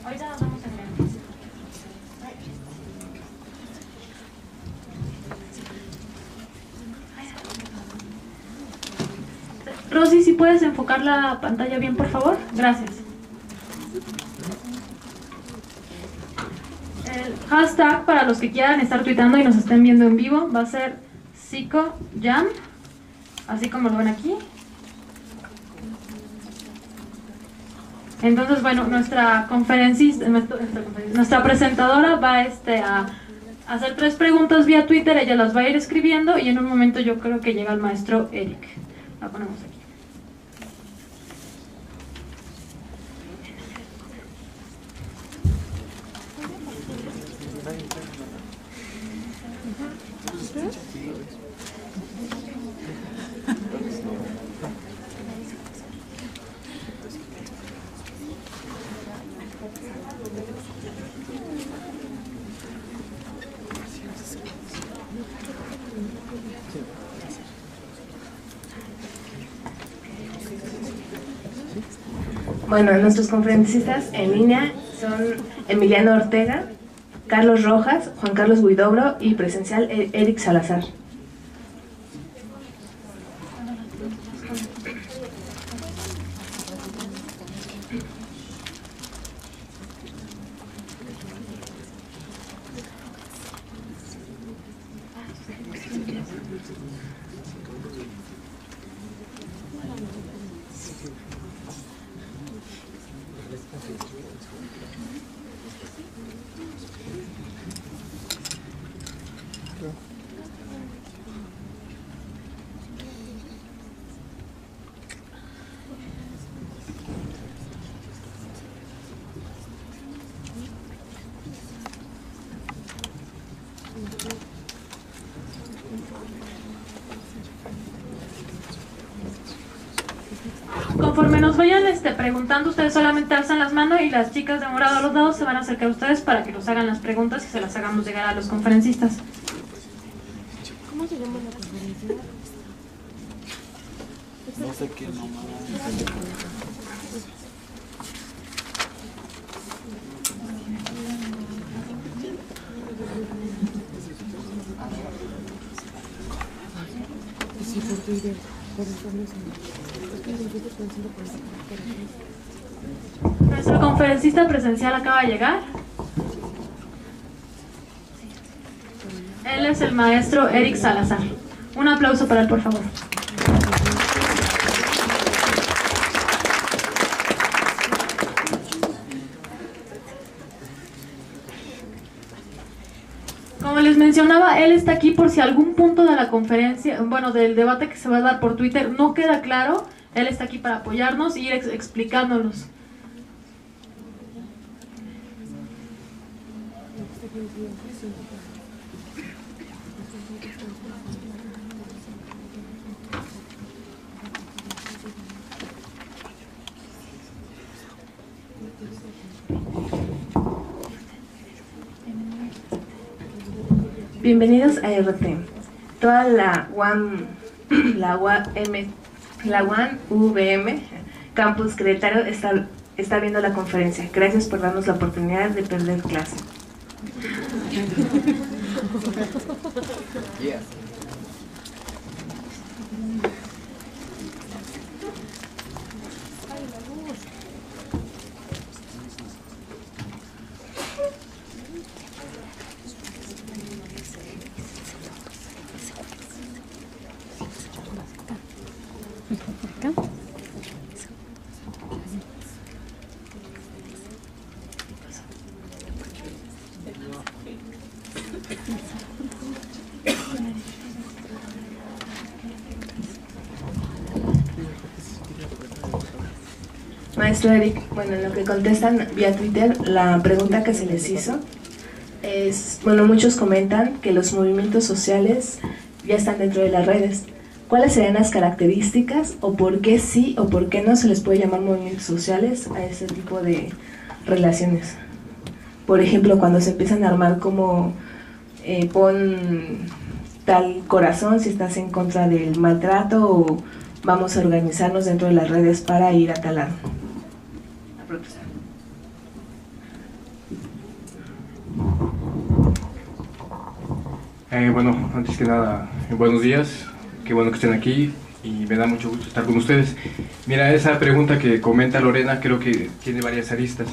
Ahorita nos vamos a ver. Rosy, si puedes enfocar la pantalla bien, por favor. Gracias. El hashtag para los que quieran estar tuitando y nos estén viendo en vivo va a ser PsychoJam, así como lo ven aquí. Entonces, bueno, nuestra presentadora va a hacer 3 preguntas vía Twitter, ella las va a ir escribiendo y en un momento yo creo que llega el maestro Eric. La ponemos aquí. Bueno, nuestros conferencistas en línea son Emiliano Ortega, Carlos Rojas, Juan Carlos Huidobro y presencial Eric Salazar. Conforme nos vayan preguntando, ustedes solamente alzan las manos y las chicas de morado a los lados se van a acercar a ustedes para que nos hagan las preguntas y se las hagamos llegar a los conferencistas. ¿Cómo se llama la conferencia? No sé qué nomás. Sí, por Twitter. Nuestro conferencista presencial acaba de llegar. Él es el maestro Eric Salazar. Un aplauso para él, por favor. Como les mencionaba, él está aquí por si algún punto de la conferencia, bueno, del debate que se va a dar por Twitter no queda claro. Él está aquí para apoyarnos y ir explicándonos. Bienvenidos a RT. Toda la UAM VM Campus Querétaro está viendo la conferencia. Gracias por darnos la oportunidad de perder clase. Yeah. Maestro Eric, bueno, en lo que contestan vía Twitter, la pregunta que se les hizo es, bueno, muchos comentan que los movimientos sociales ya están dentro de las redes. ¿Cuáles serían las características o por qué sí o por qué no se les puede llamar movimientos sociales a ese tipo de relaciones? Por ejemplo, cuando se empiezan a armar como pon tal corazón si estás en contra del maltrato, o vamos a organizarnos dentro de las redes para ir a talar. A protestar. Bueno, antes que nada, buenos días, qué bueno que estén aquí y me da mucho gusto estar con ustedes. Mira, esa pregunta que comenta Lorena creo que tiene varias aristas.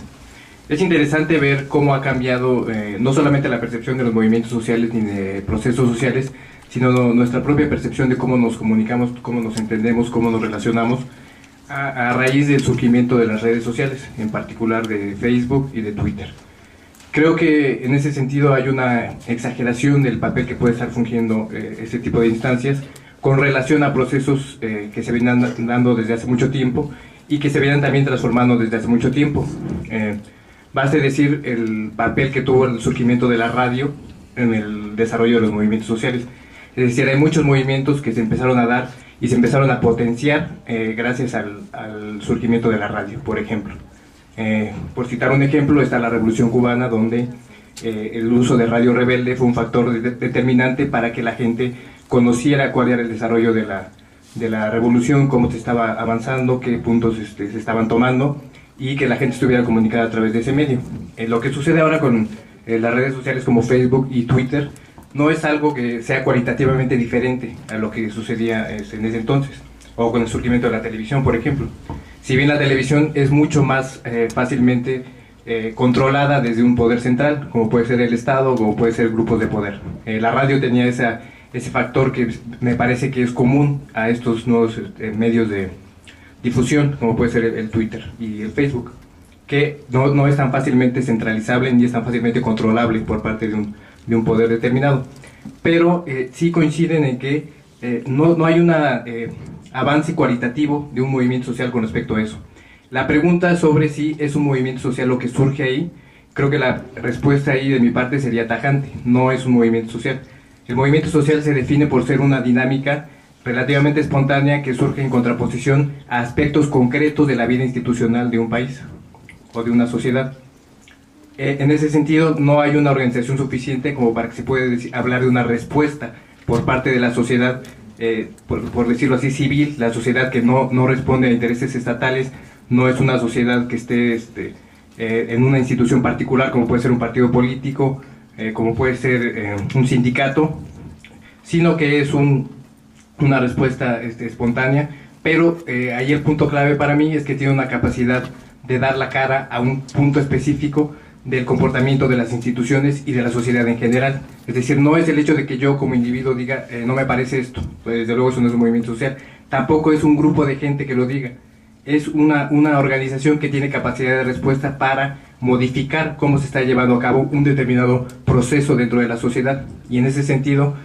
Es interesante ver cómo ha cambiado no solamente la percepción de los movimientos sociales ni de procesos sociales, sino nuestra propia percepción de cómo nos comunicamos, cómo nos entendemos, cómo nos relacionamos a raíz del surgimiento de las redes sociales, en particular de Facebook y de Twitter. Creo que en ese sentido hay una exageración del papel que puede estar fungiendo este tipo de instancias con relación a procesos que se vienen dando desde hace mucho tiempo y que se vienen también transformando desde hace mucho tiempo. Baste decir el papel que tuvo el surgimiento de la radio en el desarrollo de los movimientos sociales. Es decir, hay muchos movimientos que se empezaron a dar y se empezaron a potenciar gracias al surgimiento de la radio, por ejemplo. Por citar un ejemplo, está la Revolución Cubana, donde el uso de Radio Rebelde fue un factor determinante para que la gente conociera cuál era el desarrollo de la revolución, cómo se estaba avanzando, qué puntos se estaban tomando, y que la gente estuviera comunicada a través de ese medio. Lo que sucede ahora con las redes sociales como Facebook y Twitter no es algo que sea cualitativamente diferente a lo que sucedía en ese entonces, o con el surgimiento de la televisión, por ejemplo. Si bien la televisión es mucho más fácilmente controlada desde un poder central, como puede ser el Estado, como puede ser grupos de poder. La radio tenía ese factor que me parece que es común a estos nuevos medios de difusión, como puede ser el Twitter y el Facebook, que no es tan fácilmente centralizable ni es tan fácilmente controlable por parte de un poder determinado. Pero sí coinciden en que no hay un avance cualitativo de un movimiento social con respecto a eso. La pregunta sobre si es un movimiento social lo que surge ahí, creo que la respuesta ahí de mi parte sería tajante: no es un movimiento social. El movimiento social se define por ser una dinámica relativamente espontánea que surge en contraposición a aspectos concretos de la vida institucional de un país o de una sociedad. En ese sentido, no hay una organización suficiente como para que se pueda hablar de una respuesta por parte de la sociedad, por decirlo así, civil, la sociedad que no responde a intereses estatales, no es una sociedad que esté en una institución particular, como puede ser un partido político, como puede ser un sindicato, sino que es una respuesta espontánea. Pero ahí el punto clave para mí es que tiene una capacidad de dar la cara a un punto específico del comportamiento de las instituciones y de la sociedad en general. Es decir, no es el hecho de que yo como individuo diga no me parece esto, pues desde luego eso no es un movimiento social, tampoco es un grupo de gente que lo diga, es una organización que tiene capacidad de respuesta para modificar cómo se está llevando a cabo un determinado proceso dentro de la sociedad. Y en ese sentido,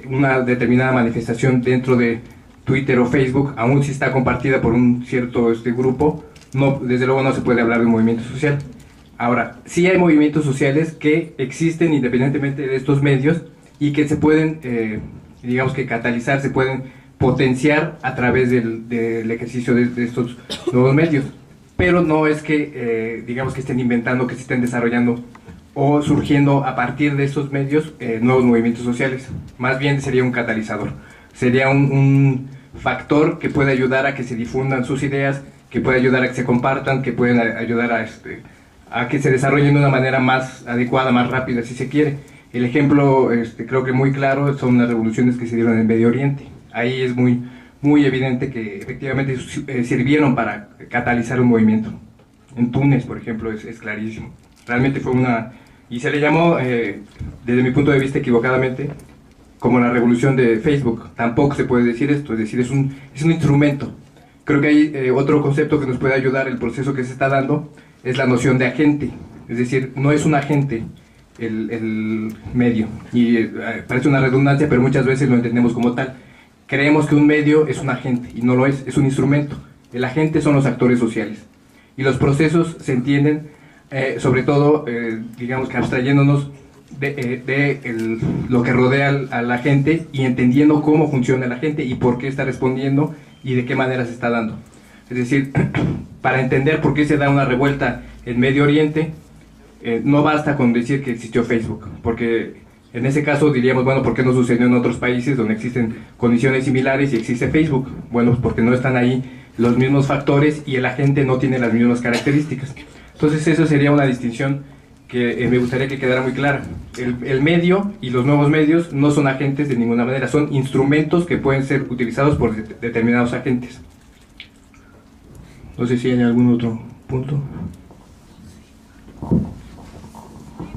una determinada manifestación dentro de Twitter o Facebook, aun si está compartida por un cierto grupo, desde luego no se puede hablar de un movimiento social. Ahora, sí hay movimientos sociales que existen independientemente de estos medios y que se pueden, digamos que catalizar, se pueden potenciar a través del ejercicio de estos nuevos medios. Pero no es que, digamos que estén inventando, que se estén desarrollando o surgiendo a partir de estos medios nuevos movimientos sociales. Más bien sería un catalizador, sería un factor que puede ayudar a que se difundan sus ideas, que puede ayudar a que se compartan, que pueden ayudar a que se desarrollen de una manera más adecuada, más rápida, si se quiere. El ejemplo, creo que muy claro, son las revoluciones que se dieron en el Medio Oriente. Ahí es muy evidente que efectivamente sirvieron para catalizar un movimiento. En Túnez, por ejemplo, es clarísimo. Realmente fue y se le llamó, desde mi punto de vista equivocadamente, como la revolución de Facebook. Tampoco se puede decir esto, es decir, es un instrumento. Creo que hay otro concepto que nos puede ayudar el proceso que se está dando, es la noción de agente. Es decir, no es un agente el medio, y parece una redundancia, pero muchas veces lo entendemos como tal. Creemos que un medio es un agente, y no lo es un instrumento. El agente son los actores sociales, y los procesos se entienden, sobre todo, digamos que abstrayéndonos de lo que rodea a la gente, y entendiendo cómo funciona la gente, y por qué está respondiendo, y de qué manera se está dando. Es decir, para entender por qué se da una revuelta en Medio Oriente, no basta con decir que existió Facebook, porque en ese caso diríamos, bueno, ¿por qué no sucedió en otros países donde existen condiciones similares y existe Facebook? Bueno, pues porque no están ahí los mismos factores y el agente no tiene las mismas características. Entonces eso sería una distinción que me gustaría que quedara muy clara. El medio y los nuevos medios no son agentes de ninguna manera, son instrumentos que pueden ser utilizados por determinados agentes. No sé si hay algún otro punto.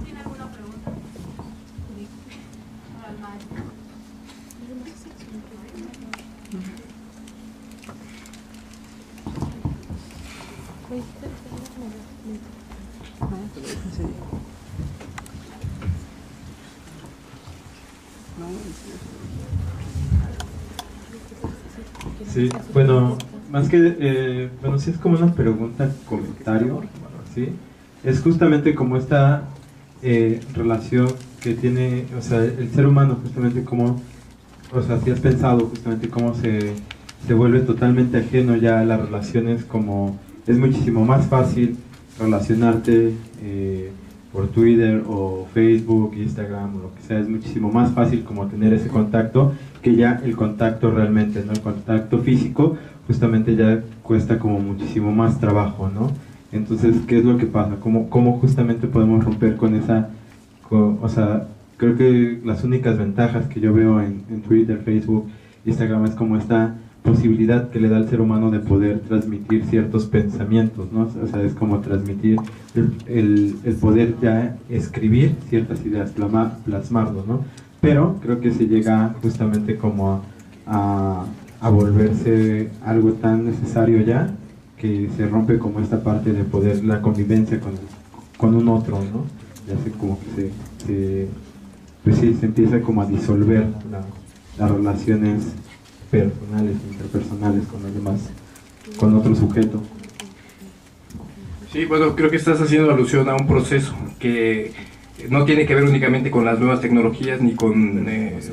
¿Tiene alguna pregunta? Para el maestro. Sí, bueno, más que, bueno, sí es como una pregunta, comentario, ¿sí? Es justamente como esta relación que tiene, o sea, el ser humano, justamente como, o sea, si has pensado justamente cómo se vuelve totalmente ajeno ya a las relaciones, como es muchísimo más fácil relacionarte por Twitter o Facebook, Instagram o lo que sea, es muchísimo más fácil como tener ese contacto que ya el contacto realmente, ¿no? El contacto físico justamente ya cuesta como muchísimo más trabajo, ¿no? Entonces, ¿qué es lo que pasa? ¿Cómo justamente podemos romper con esa, o sea, creo que las únicas ventajas que yo veo en Twitter, Facebook, Instagram es como esta posibilidad que le da al ser humano de poder transmitir ciertos pensamientos, ¿no? O sea, es como transmitir el poder ya escribir ciertas ideas, plasmarlo, ¿no? Pero creo que se llega justamente como a volverse algo tan necesario ya, que se rompe como esta parte de poder, la convivencia con un otro, ¿no? Ya se como que pues sí, se empieza como a disolver las relaciones personales, interpersonales con los demás, con otro sujeto. Sí, bueno, creo que estás haciendo alusión a un proceso que no tiene que ver únicamente con las nuevas tecnologías ni con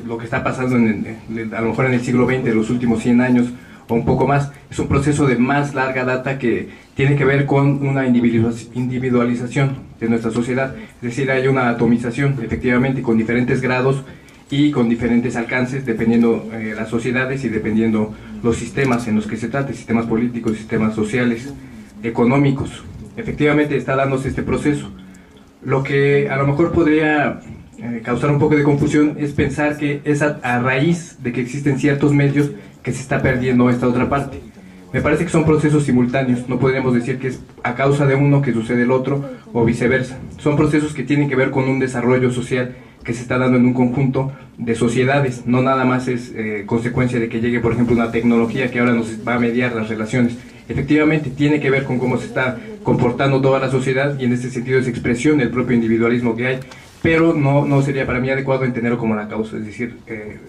lo que está pasando a lo mejor en el siglo XX, los últimos 100 años o un poco más. Es un proceso de más larga data que tiene que ver con una individualización de nuestra sociedad. Es decir, hay una atomización, efectivamente, con diferentes grados y con diferentes alcances, dependiendo las sociedades y dependiendo los sistemas en los que se trate, sistemas políticos, sistemas sociales, económicos. Efectivamente está dándose este proceso. Lo que a lo mejor podría causar un poco de confusión es pensar que es a raíz de que existen ciertos medios que se está perdiendo esta otra parte. Me parece que son procesos simultáneos, no podríamos decir que es a causa de uno que sucede el otro o viceversa. Son procesos que tienen que ver con un desarrollo social que se está dando en un conjunto de sociedades, no nada más es consecuencia de que llegue, por ejemplo, una tecnología que ahora nos va a mediar las relaciones. Efectivamente, tiene que ver con cómo se está comportando toda la sociedad y en este sentido es expresión del propio individualismo que hay, pero no sería para mí adecuado entenderlo como la causa. Es decir,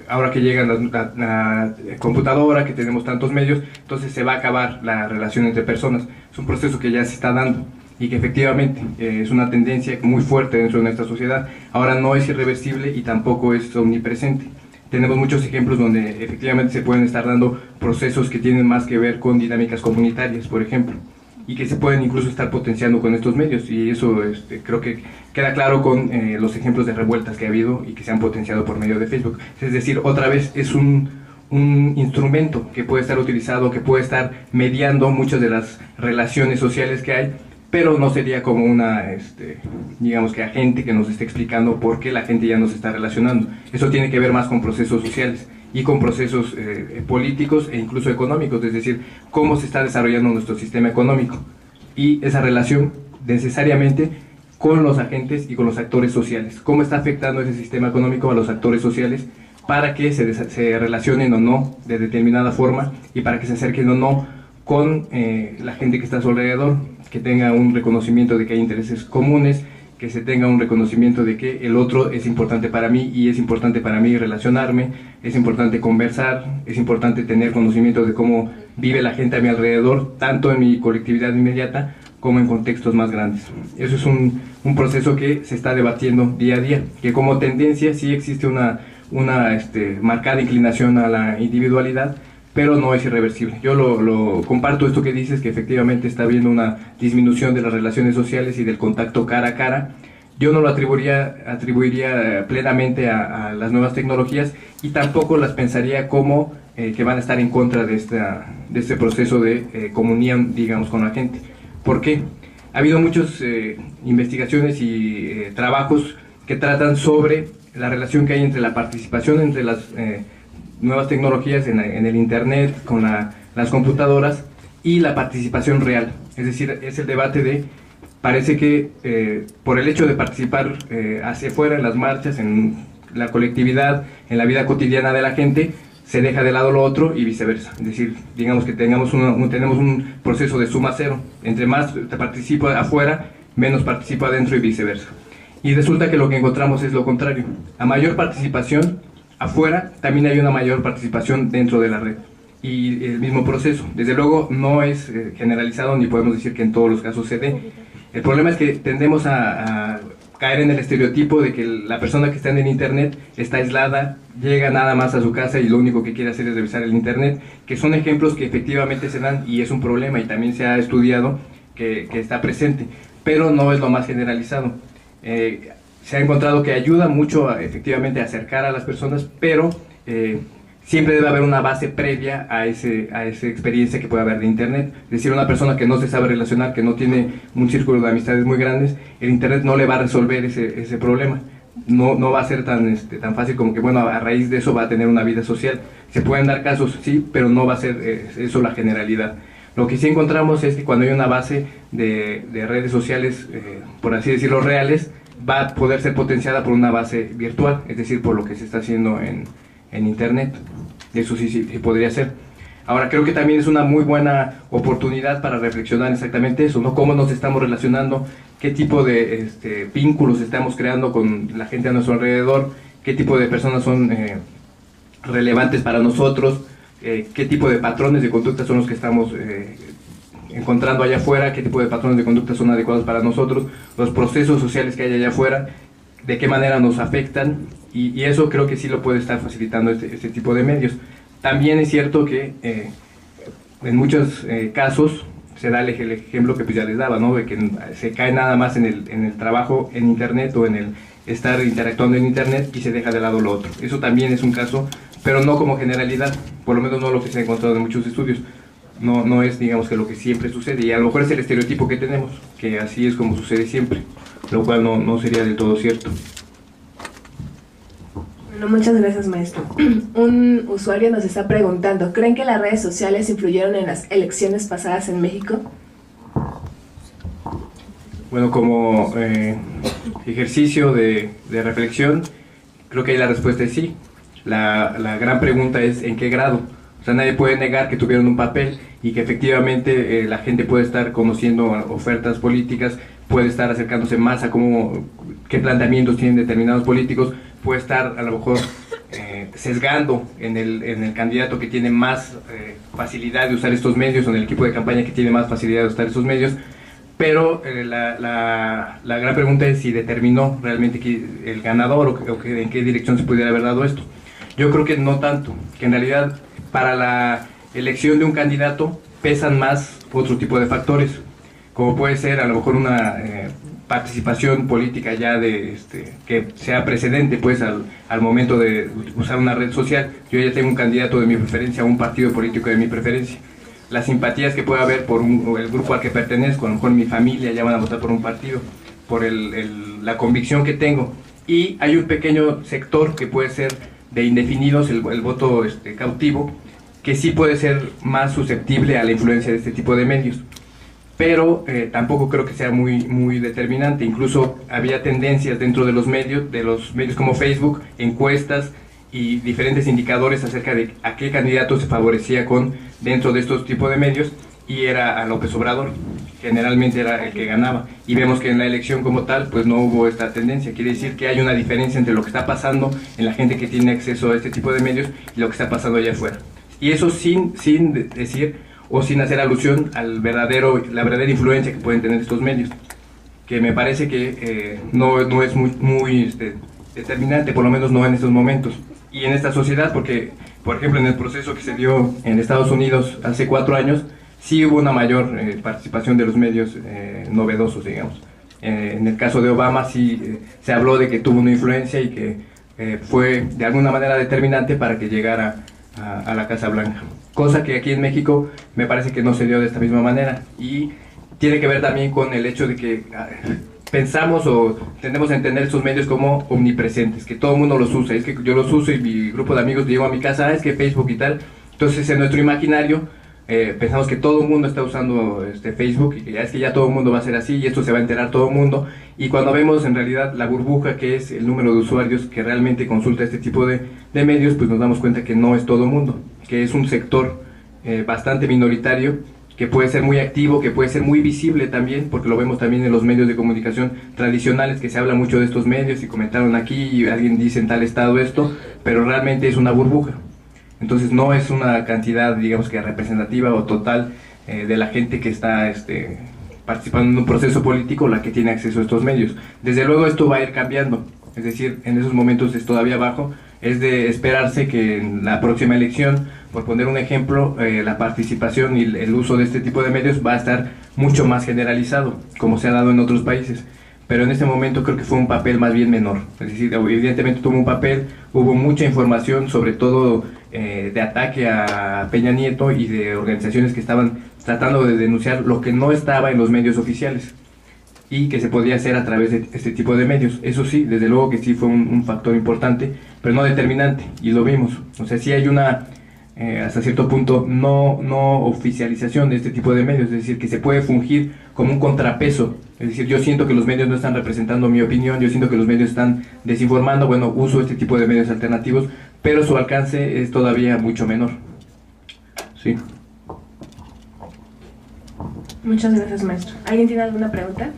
ahora que llega la computadora, que tenemos tantos medios, entonces se va a acabar la relación entre personas. Es un proceso que ya se está dando y que efectivamente es una tendencia muy fuerte dentro de nuestra sociedad. Ahora no es irreversible y tampoco es omnipresente. Tenemos muchos ejemplos donde efectivamente se pueden estar dando procesos que tienen más que ver con dinámicas comunitarias, por ejemplo. y que se pueden incluso estar potenciando con estos medios, y eso creo que queda claro con los ejemplos de revueltas que ha habido y que se han potenciado por medio de Facebook. Es decir, otra vez es un instrumento que puede estar utilizado, que puede estar mediando muchas de las relaciones sociales que hay, pero no sería como una, digamos que agente que nos esté explicando por qué la gente ya no se está relacionando. Eso tiene que ver más con procesos sociales y con procesos políticos e incluso económicos, es decir, cómo se está desarrollando nuestro sistema económico y esa relación necesariamente con los agentes y con los actores sociales. Cómo está afectando ese sistema económico a los actores sociales para que se relacionen o no de determinada forma y para que se acerquen o no con la gente que está a su alrededor, que tenga un reconocimiento de que hay intereses comunes, que se tenga un reconocimiento de que el otro es importante para mí y es importante para mí relacionarme, es importante conversar, es importante tener conocimiento de cómo vive la gente a mi alrededor, tanto en mi colectividad inmediata como en contextos más grandes. Eso es un proceso que se está debatiendo día a día, que como tendencia sí existe una marcada inclinación a la individualidad, pero no es irreversible. Yo lo comparto esto que dices, que efectivamente está habiendo una disminución de las relaciones sociales y del contacto cara a cara. Yo no lo atribuiría plenamente a las nuevas tecnologías y tampoco las pensaría como que van a estar en contra de este proceso de comunión, digamos, con la gente. ¿Por qué? Ha habido muchas investigaciones y trabajos que tratan sobre la relación que hay entre la participación entre las nuevas tecnologías en el internet, con las computadoras y la participación real. Es decir, es el debate de, parece que por el hecho de participar hacia afuera en las marchas, en la colectividad, en la vida cotidiana de la gente, se deja de lado lo otro y viceversa. Es decir, digamos que tenemos un proceso de suma cero. Entre más te participa afuera, menos participa adentro y viceversa. Y resulta que lo que encontramos es lo contrario. A mayor participación afuera, también hay una mayor participación dentro de la red. Y el mismo proceso. Desde luego no es generalizado, ni podemos decir que en todos los casos se dé. El problema es que tendemos a caer en el estereotipo de que la persona que está en el internet está aislada, llega nada más a su casa y lo único que quiere hacer es revisar el internet, que son ejemplos que efectivamente se dan y es un problema y también se ha estudiado que está presente, pero no es lo más generalizado. Se ha encontrado que ayuda mucho efectivamente a acercar a las personas, pero siempre debe haber una base previa a esa experiencia que puede haber de internet. Es decir, una persona que no se sabe relacionar, que no tiene un círculo de amistades muy grandes, el internet no le va a resolver ese problema. No va a ser tan fácil como que, bueno, a raíz de eso va a tener una vida social. Se pueden dar casos, sí, pero no va a ser eso la generalidad. Lo que sí encontramos es que cuando hay una base de redes sociales, por así decirlo, reales, va a poder ser potenciada por una base virtual, es decir, por lo que se está haciendo en internet. Eso sí podría ser. Ahora, creo que también es una muy buena oportunidad para reflexionar exactamente eso, ¿no? Cómo nos estamos relacionando, qué tipo de vínculos estamos creando con la gente a nuestro alrededor, qué tipo de personas son relevantes para nosotros, qué tipo de patrones de conducta son los que estamos encontrando allá afuera, qué tipo de patrones de conducta son adecuados para nosotros, los procesos sociales que hay allá afuera, de qué manera nos afectan, y eso creo que sí lo puede estar facilitando este tipo de medios. También es cierto que en muchos casos se da el ejemplo que pues ya les daba, ¿no? De que se cae nada más en el trabajo en internet o en el estar interactuando en internet y se deja de lado lo otro. Eso también es un caso, pero no como generalidad, por lo menos no lo que se ha encontrado en muchos estudios. No es, digamos, que lo que siempre sucede, y a lo mejor es el estereotipo que tenemos, que así es como sucede siempre, lo cual no sería del todo cierto. Bueno, muchas gracias, maestro. Un usuario nos está preguntando, ¿creen que las redes sociales influyeron en las elecciones pasadas en México? Bueno, como ejercicio de reflexión, creo que ahí la respuesta es sí. La gran pregunta es ¿en qué grado? O sea, nadie puede negar que tuvieron un papel y que efectivamente la gente puede estar conociendo ofertas políticas, puede estar acercándose más a qué planteamientos tienen determinados políticos, puede estar a lo mejor sesgando en el candidato que tiene más facilidad de usar estos medios o en el equipo de campaña que tiene más facilidad de usar estos medios, pero la gran pregunta es si determinó realmente el ganador o en qué dirección se pudiera haber dado esto. Yo creo que no tanto, que en realidad para la elección de un candidato pesan más otro tipo de factores. como puede ser a lo mejor una participación política ya de que sea precedente pues al momento de usar una red social. Yo ya tengo un candidato de mi preferencia, un partido político de mi preferencia. Las simpatías que pueda haber por el grupo al que pertenezco, a lo mejor mi familia ya van a votar por un partido, por la convicción que tengo. Y hay un pequeño sector que puede ser de indefinidos, el voto cautivo, que sí puede ser más susceptible a la influencia de este tipo de medios. Pero tampoco creo que sea muy determinante. Incluso había tendencias dentro de los medios como Facebook, encuestas y diferentes indicadores acerca de a qué candidato se favorecía dentro de estos tipos de medios, y era a López Obrador, generalmente era el que ganaba. Y vemos que en la elección como tal, pues no hubo esta tendencia. Quiere decir que hay una diferencia entre lo que está pasando en la gente que tiene acceso a este tipo de medios y lo que está pasando allá afuera. Y eso sin decir o sin hacer alusión a la verdadera influencia que pueden tener estos medios, que me parece que no es muy determinante, por lo menos no en estos momentos y en esta sociedad, porque por ejemplo en el proceso que se dio en Estados Unidos hace 4 años sí hubo una mayor participación de los medios novedosos, digamos. En el caso de Obama sí se habló de que tuvo una influencia y que fue de alguna manera determinante para que llegara a la Casa Blanca, cosa que aquí en México me parece que no se dio de esta misma manera, y tiene que ver también con el hecho de que pensamos o tendemos a entender estos medios como omnipresentes, que todo el mundo los usa. Es que yo los uso y mi grupo de amigos llegó a mi casa, es que Facebook y tal. Entonces en nuestro imaginario pensamos que todo el mundo está usando Facebook, y que es que ya todo el mundo va a ser así y esto se va a enterar todo el mundo. Y cuando vemos en realidad la burbuja, que es el número de usuarios que realmente consulta este tipo de medios, pues nos damos cuenta que no es todo el mundo, que es un sector bastante minoritario, que puede ser muy activo, que puede ser muy visible también, porque lo vemos también en los medios de comunicación tradicionales, que se habla mucho de estos medios y comentaron aquí y alguien dice en tal estado esto, pero realmente es una burbuja. Entonces no es una cantidad, digamos, que representativa o total de la gente que está participando en un proceso político la que tiene acceso a estos medios. Desde luego esto va a ir cambiando, es decir, en esos momentos es todavía bajo. Es de esperarse que en la próxima elección, por poner un ejemplo, la participación y el uso de este tipo de medios va a estar mucho más generalizado, como se ha dado en otros países. Pero en este momento creo que fue un papel más bien menor. Es decir, evidentemente tuvo un papel, hubo mucha información, sobre todo de ataque a Peña Nieto y de organizaciones que estaban tratando de denunciar lo que no estaba en los medios oficiales y que se podía hacer a través de este tipo de medios. Eso sí, desde luego que sí fue un factor importante, pero no determinante, y lo vimos. O sea, sí hay una, hasta cierto punto, no oficialización de este tipo de medios, es decir, que se puede fungir como un contrapeso. Es decir, yo siento que los medios no están representando mi opinión, yo siento que los medios están desinformando, bueno, uso este tipo de medios alternativos, pero su alcance es todavía mucho menor. Sí. Muchas gracias, maestro. ¿Alguien tiene alguna pregunta?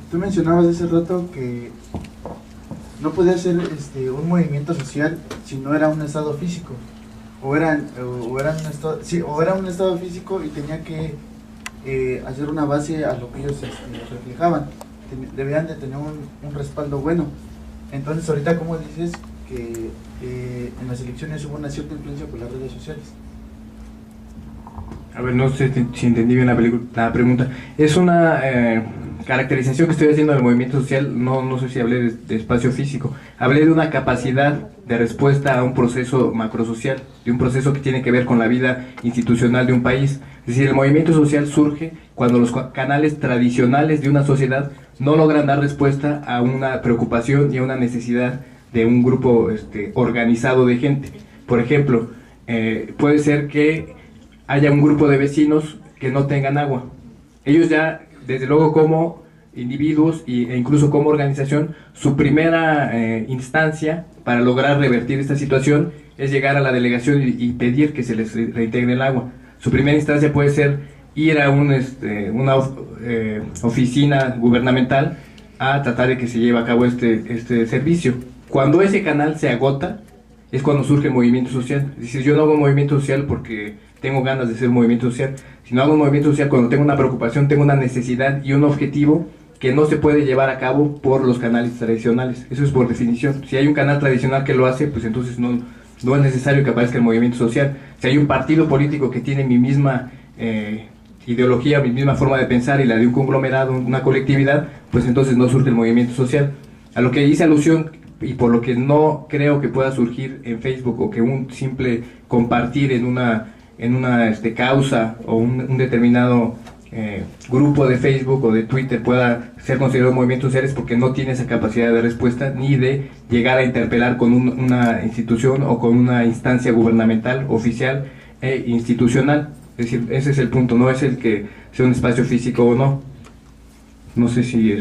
Tú mencionabas hace rato que no podía ser un movimiento social si no era un estado físico, o era un estado físico y tenía que hacer una base a lo que ellos reflejaban. Debían de tener un respaldo bueno. Entonces ahorita, como dices que en las elecciones hubo una cierta influencia por las redes sociales. A ver, no sé si entendí bien la pregunta. Es una caracterización que estoy haciendo del movimiento social. No sé si hablé de espacio físico. Hablé de una capacidad de respuesta a un proceso macrosocial, de un proceso que tiene que ver con la vida institucional de un país. Es decir, el movimiento social surge cuando los canales tradicionales de una sociedad no logran dar respuesta a una preocupación y a una necesidad de un grupo organizado de gente. Por ejemplo, puede ser que haya un grupo de vecinos que no tengan agua. Ellos ya, desde luego como individuos e incluso como organización, su primera instancia para lograr revertir esta situación es llegar a la delegación y pedir que se les reintegre el agua. Su primera instancia puede ser ir a una oficina gubernamental a tratar de que se lleve a cabo este servicio. Cuando ese canal se agota, es cuando surge el movimiento social. Es decir, yo no hago un movimiento social porque tengo ganas de hacer un movimiento social, sino hago un movimiento social cuando tengo una preocupación, tengo una necesidad y un objetivo que no se puede llevar a cabo por los canales tradicionales. Eso es por definición. Si hay un canal tradicional que lo hace, pues entonces no es necesario que aparezca el movimiento social. Si hay un partido político que tiene mi misma ideología, mi misma forma de pensar y la de un conglomerado, una colectividad, pues entonces no surge el movimiento social. A lo que hice alusión, y por lo que no creo que pueda surgir en Facebook, o que un simple compartir en una causa o un determinado grupo de Facebook o de Twitter pueda ser considerado movimientos sociales, porque no tiene esa capacidad de respuesta ni de llegar a interpelar con una institución o con una instancia gubernamental, oficial e institucional. Es decir, ese es el punto, no es el que sea un espacio físico o no. No sé si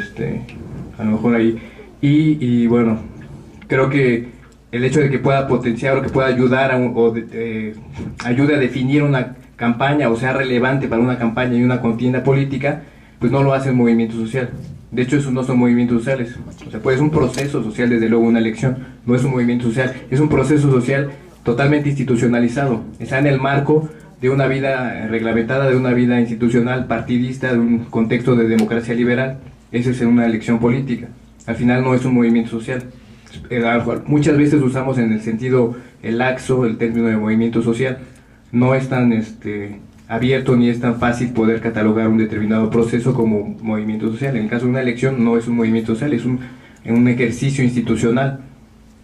a lo mejor ahí. Y bueno, creo que el hecho de que pueda potenciar o que pueda ayudar ayude a definir una campaña, o sea relevante para una campaña y una contienda política, pues no lo hace el movimiento social. De hecho, esos no son movimientos sociales. O sea, pues es un proceso social, desde luego una elección, no es un movimiento social, es un proceso social totalmente institucionalizado. Está en el marco de una vida reglamentada, de una vida institucional, partidista, de un contexto de democracia liberal. Esa es una elección política. Al final no es un movimiento social. Muchas veces usamos en el sentido laxo el término de movimiento social. No es tan abierto ni es tan fácil poder catalogar un determinado proceso como movimiento social. En el caso de una elección no es un movimiento social, es un ejercicio institucional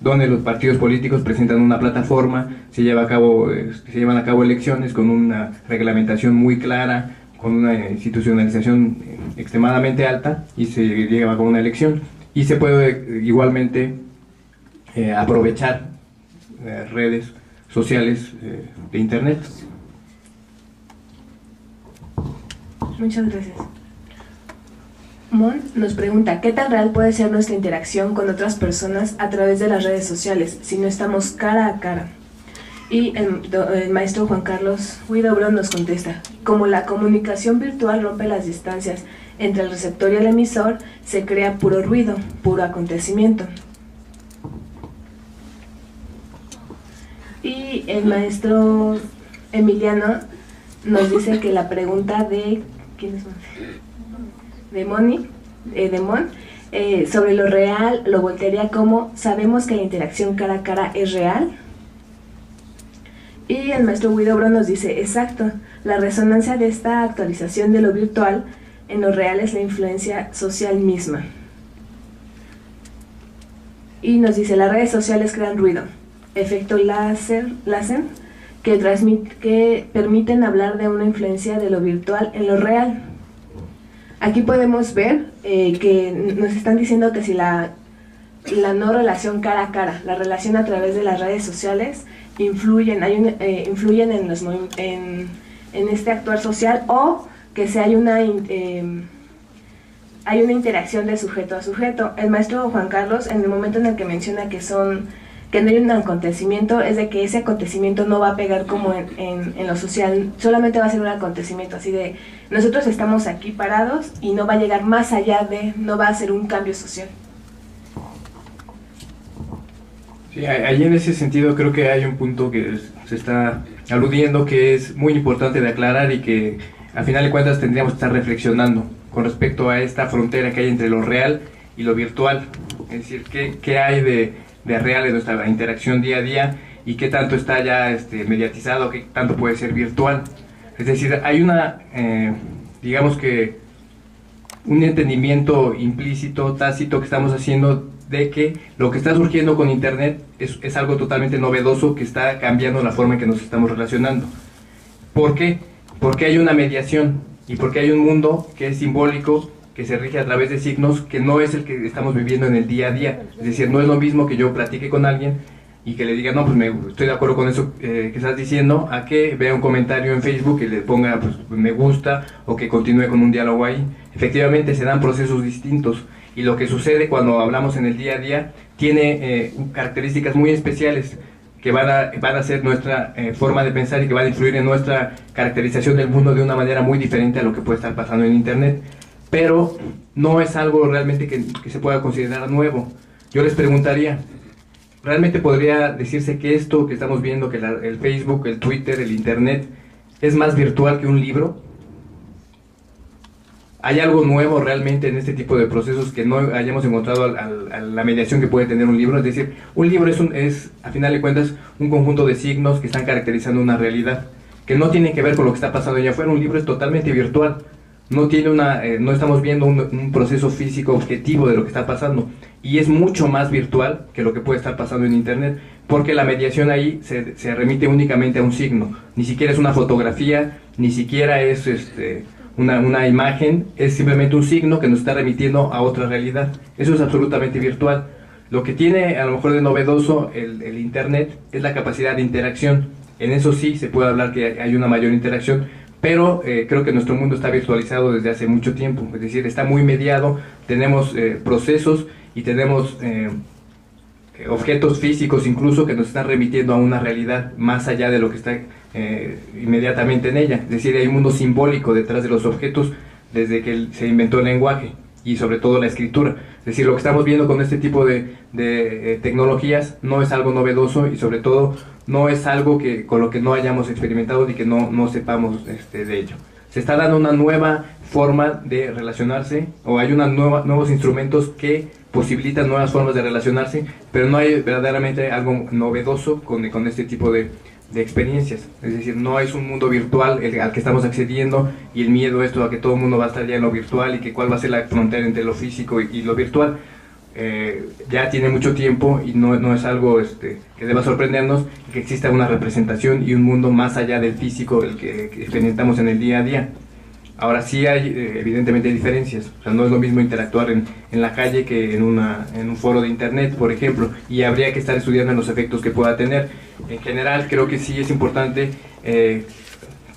donde los partidos políticos presentan una plataforma, se llevan a cabo elecciones con una reglamentación muy clara, con una institucionalización extremadamente alta, y se lleva a cabo una elección. Y se puede igualmente aprovechar redes sociales de internet. Muchas gracias. Mon nos pregunta, ¿qué tan real puede ser nuestra interacción con otras personas a través de las redes sociales si no estamos cara a cara? Y el maestro Juan Carlos Huidobro nos contesta, como la comunicación virtual rompe las distancias entre el receptor y el emisor, se crea puro ruido, puro acontecimiento. Y el maestro Emiliano nos dice que la pregunta de ¿quién es? De Mon, sobre lo real, lo voltearía como ¿sabemos que la interacción cara a cara es real? Y el maestro Huidobro nos dice, exacto, la resonancia de esta actualización de lo virtual en lo real es la influencia social misma. Y nos dice, las redes sociales crean ruido, efecto láser que permiten hablar de una influencia de lo virtual en lo real. Aquí podemos ver que nos están diciendo que si la no relación cara a cara, la relación a través de las redes sociales influyen en este actuar social, o que si hay una interacción de sujeto a sujeto. El maestro Juan Carlos, en el momento en el que menciona que no hay un acontecimiento, es de que ese acontecimiento no va a pegar como en lo social, solamente va a ser un acontecimiento así de nosotros estamos aquí parados y no va a llegar más allá no va a ser un cambio social. Sí, ahí en ese sentido creo que hay un punto que se está aludiendo que es muy importante de aclarar, y que al final de cuentas tendríamos que estar reflexionando con respecto a esta frontera que hay entre lo real y lo virtual. Es decir, ¿qué hay de real en nuestra interacción día a día y qué tanto está ya mediatizado, qué tanto puede ser virtual? Es decir, hay digamos que un entendimiento implícito, tácito que estamos haciendo de que lo que está surgiendo con internet es algo totalmente novedoso que está cambiando la forma en que nos estamos relacionando. ¿Por qué? Porque hay una mediación y porque hay un mundo que es simbólico, que se rige a través de signos, que no es el que estamos viviendo en el día a día. Es decir, no es lo mismo que yo platique con alguien y que le diga, no, pues estoy de acuerdo con eso que estás diciendo, a que vea un comentario en Facebook y le ponga pues, me gusta, o que continúe con un diálogo ahí. Efectivamente se dan procesos distintos, y lo que sucede cuando hablamos en el día a día tiene características muy especiales que van a ser nuestra forma de pensar y que van a influir en nuestra caracterización del mundo de una manera muy diferente a lo que puede estar pasando en internet. Pero no es algo realmente que se pueda considerar nuevo. Yo les preguntaría, ¿realmente podría decirse que esto que estamos viendo, que el Facebook, el Twitter, el internet, es más virtual que un libro? ¿Hay algo nuevo realmente en este tipo de procesos que no hayamos encontrado a la mediación que puede tener un libro? Es decir, un libro es, a final de cuentas, un conjunto de signos que están caracterizando una realidad, que no tiene que ver con lo que está pasando allá afuera. Un libro es totalmente virtual, no tiene no estamos viendo un proceso físico objetivo de lo que está pasando, y es mucho más virtual que lo que puede estar pasando en internet, porque la mediación ahí se remite únicamente a un signo, ni siquiera es una fotografía, ni siquiera es una imagen, es simplemente un signo que nos está remitiendo a otra realidad. Eso es absolutamente virtual. Lo que tiene a lo mejor de novedoso el internet es la capacidad de interacción. En eso sí se puede hablar que hay una mayor interacción, pero creo que nuestro mundo está virtualizado desde hace mucho tiempo, es decir, está muy mediado, tenemos procesos y tenemos objetos físicos incluso que nos están remitiendo a una realidad más allá de lo que está inmediatamente en ella. Es decir, hay un mundo simbólico detrás de los objetos desde que se inventó el lenguaje y sobre todo la escritura. Es decir, lo que estamos viendo con este tipo de tecnologías no es algo novedoso y sobre todo no es algo con lo que no hayamos experimentado y que no sepamos de ello. Se está dando una nueva forma de relacionarse, o hay nuevos instrumentos que posibilitan nuevas formas de relacionarse, pero no hay verdaderamente algo novedoso con este tipo de experiencias. Es decir, no es un mundo virtual al que estamos accediendo y el miedo esto a que todo el mundo va a estar ya en lo virtual y que cuál va a ser la frontera entre lo físico y lo virtual. Ya tiene mucho tiempo y no es algo que deba sorprendernos que exista una representación y un mundo más allá del físico, el que experimentamos en el día a día. Ahora sí hay evidentemente diferencias, o sea, no es lo mismo interactuar en la calle que en un foro de internet, por ejemplo, y habría que estar estudiando los efectos que pueda tener. En general creo que sí es importante,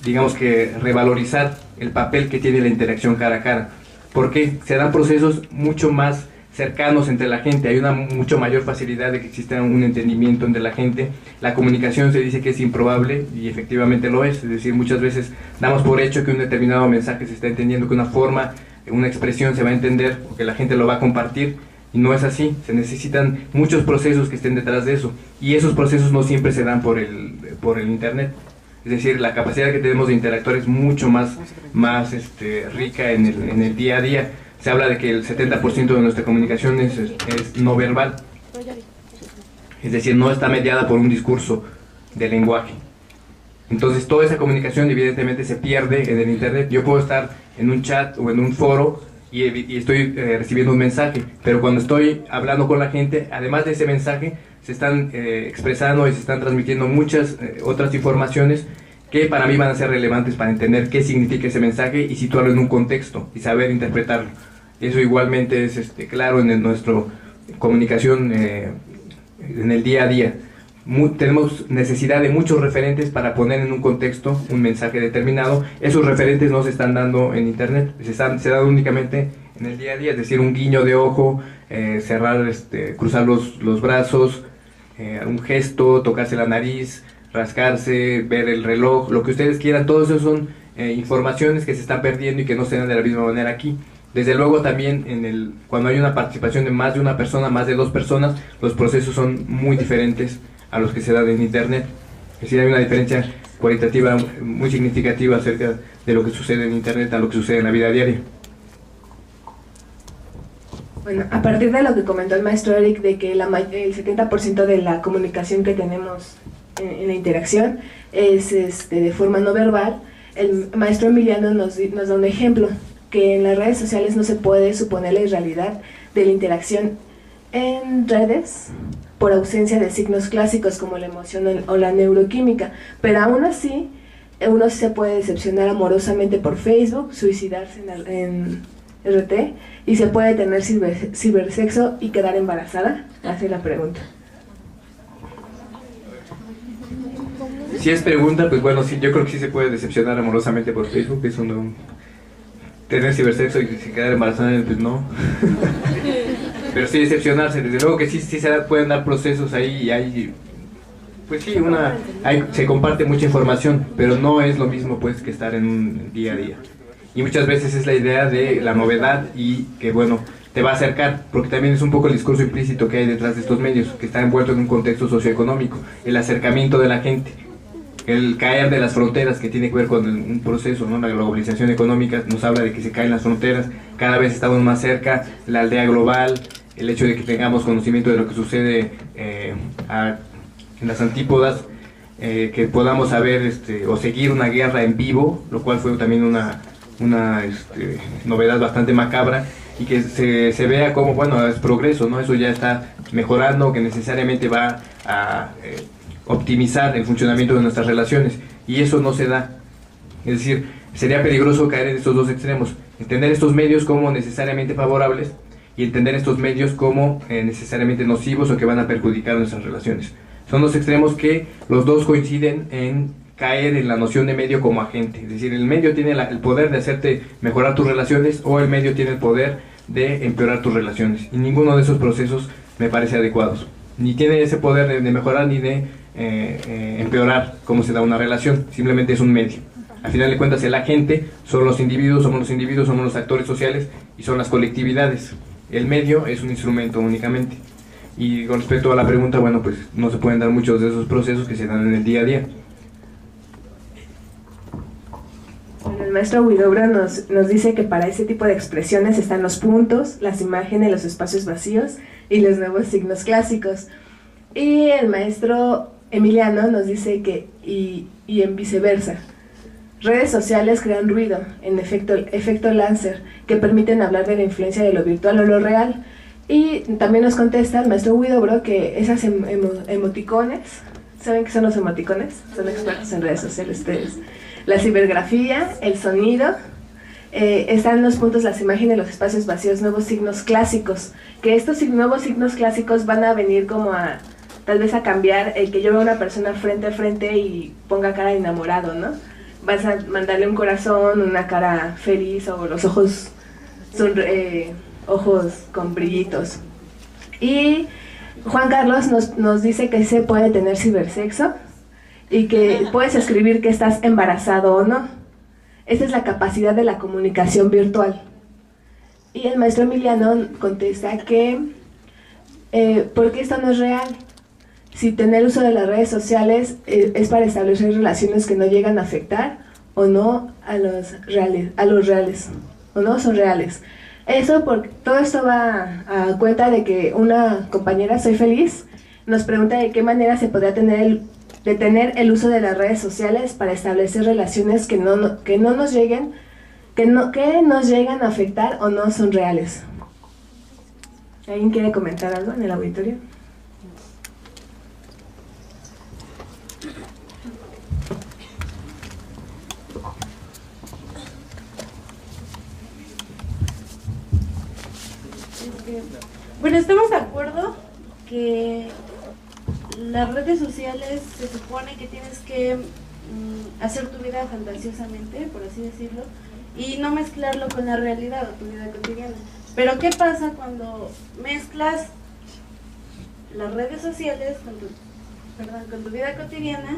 digamos que revalorizar el papel que tiene la interacción cara a cara, porque se dan procesos mucho más cercanos entre la gente, hay una mucho mayor facilidad de que exista un entendimiento entre la gente. La comunicación se dice que es improbable y efectivamente lo es decir, muchas veces damos por hecho que un determinado mensaje se está entendiendo, que una forma, una expresión se va a entender o que la gente lo va a compartir, y no es así. Se necesitan muchos procesos que estén detrás de eso, y esos procesos no siempre se dan por el internet. Es decir, la capacidad que tenemos de interactuar es mucho más rica en el día a día. Se habla de que el 70% de nuestra comunicación es no verbal, es decir, no está mediada por un discurso de lenguaje. Entonces toda esa comunicación evidentemente se pierde en el internet. Yo puedo estar en un chat o en un foro y estoy recibiendo un mensaje, pero cuando estoy hablando con la gente, además de ese mensaje, se están expresando y se están transmitiendo muchas otras informaciones que para mí van a ser relevantes para entender qué significa ese mensaje y situarlo en un contexto y saber interpretarlo. Eso igualmente es claro en nuestra comunicación en el día a día. Tenemos necesidad de muchos referentes para poner en un contexto un mensaje determinado. Esos referentes no se están dando en internet, se dan únicamente en el día a día, es decir, un guiño de ojo, cerrar, cruzar los brazos, un gesto, tocarse la nariz, rascarse, ver el reloj, lo que ustedes quieran. Todos esos son informaciones que se están perdiendo y que no se dan de la misma manera aquí. Desde luego también cuando hay una participación de más de una persona, más de dos personas, los procesos son muy diferentes a los que se dan en internet. Es decir, hay una diferencia cualitativa muy significativa acerca de lo que sucede en internet a lo que sucede en la vida diaria. Bueno, a partir de lo que comentó el maestro Eric, de que el 70% de la comunicación que tenemos en la interacción es de forma no verbal, el maestro Emiliano nos da un ejemplo, que en las redes sociales no se puede suponer la irrealidad de la interacción en redes por ausencia de signos clásicos como la emoción o la neuroquímica, pero aún así uno se puede decepcionar amorosamente por Facebook, suicidarse en RT, y se puede tener cibersexo y quedar embarazada. Hace la pregunta. Si es pregunta, pues bueno, sí, yo creo que sí se puede decepcionar amorosamente por Facebook. Eso no, tener cibersexo y quedar embarazada, pues no. Pero sí decepcionarse, desde luego que sí pueden dar procesos ahí y hay, pues sí, se comparte mucha información, pero no es lo mismo pues que estar en un día a día. Y muchas veces es la idea de la novedad y que bueno, te va a acercar, porque también es un poco el discurso implícito que hay detrás de estos medios, que está envuelto en un contexto socioeconómico, el acercamiento de la gente. el caer de las fronteras que tiene que ver con un proceso, ¿no? La globalización económica nos habla de que se caen las fronteras, cada vez estamos más cerca, la aldea global, el hecho de que tengamos conocimiento de lo que sucede en las antípodas, que podamos saber o seguir una guerra en vivo, lo cual fue también una novedad bastante macabra, y que se vea como, bueno, es progreso, ¿no? Eso ya está mejorando, que necesariamente va a optimizar el funcionamiento de nuestras relaciones, y eso no se da. Es decir, sería peligroso caer en estos dos extremos, entender estos medios como necesariamente favorables y entender estos medios como necesariamente nocivos o que van a perjudicar nuestras relaciones. Son dos extremos que los dos coinciden en caer en la noción de medio como agente. Es decir, el medio tiene el poder de hacerte mejorar tus relaciones, o el medio tiene el poder de empeorar tus relaciones, y ninguno de esos procesos me parece adecuados. Ni tiene ese poder de mejorar ni de empeorar cómo se da una relación, simplemente es un medio. Al final de cuentas, el agente son los individuos, somos los actores sociales y son las colectividades. El medio es un instrumento únicamente. Y con respecto a la pregunta, bueno, pues no se pueden dar muchos de esos procesos que se dan en el día a día. Bueno, el maestro Huidobro nos dice que para ese tipo de expresiones están los puntos, las imágenes, los espacios vacíos y los nuevos signos clásicos. Y el maestro Emiliano nos dice que, y en viceversa, redes sociales crean ruido, en efecto Lancer, que permiten hablar de la influencia de lo virtual o lo real. Y también nos contesta el maestro Huidobro que esas emoticones, ¿saben qué son los emoticones? Son expertos en redes sociales ustedes. La cibergrafía, el sonido, están los puntos, las imágenes, los espacios vacíos, nuevos signos clásicos, que estos nuevos signos clásicos van a venir como a, tal vez a cambiar el que yo vea a una persona frente a frente y ponga cara de enamorado, ¿no? Vas a mandarle un corazón, una cara feliz, o los ojos ojos con brillitos. Y Juan Carlos nos dice que se puede tener cibersexo y que puedes escribir que estás embarazado o no. Esa es la capacidad de la comunicación virtual. Y el maestro Emiliano contesta que porque esto no es real. Si tener uso de las redes sociales es para establecer relaciones que no llegan a afectar o no a los reales, o no son reales. Todo esto va a cuenta de que una compañera, Soy Feliz, nos pregunta de qué manera se podría detener el uso de las redes sociales para establecer relaciones que nos llegan a afectar o no son reales. ¿Alguien quiere comentar algo en el auditorio? Bueno, estamos de acuerdo que las redes sociales se supone que tienes que hacer tu vida fantasiosamente, por así decirlo, y no mezclarlo con la realidad o tu vida cotidiana. Pero ¿qué pasa cuando mezclas las redes sociales con tu vida cotidiana?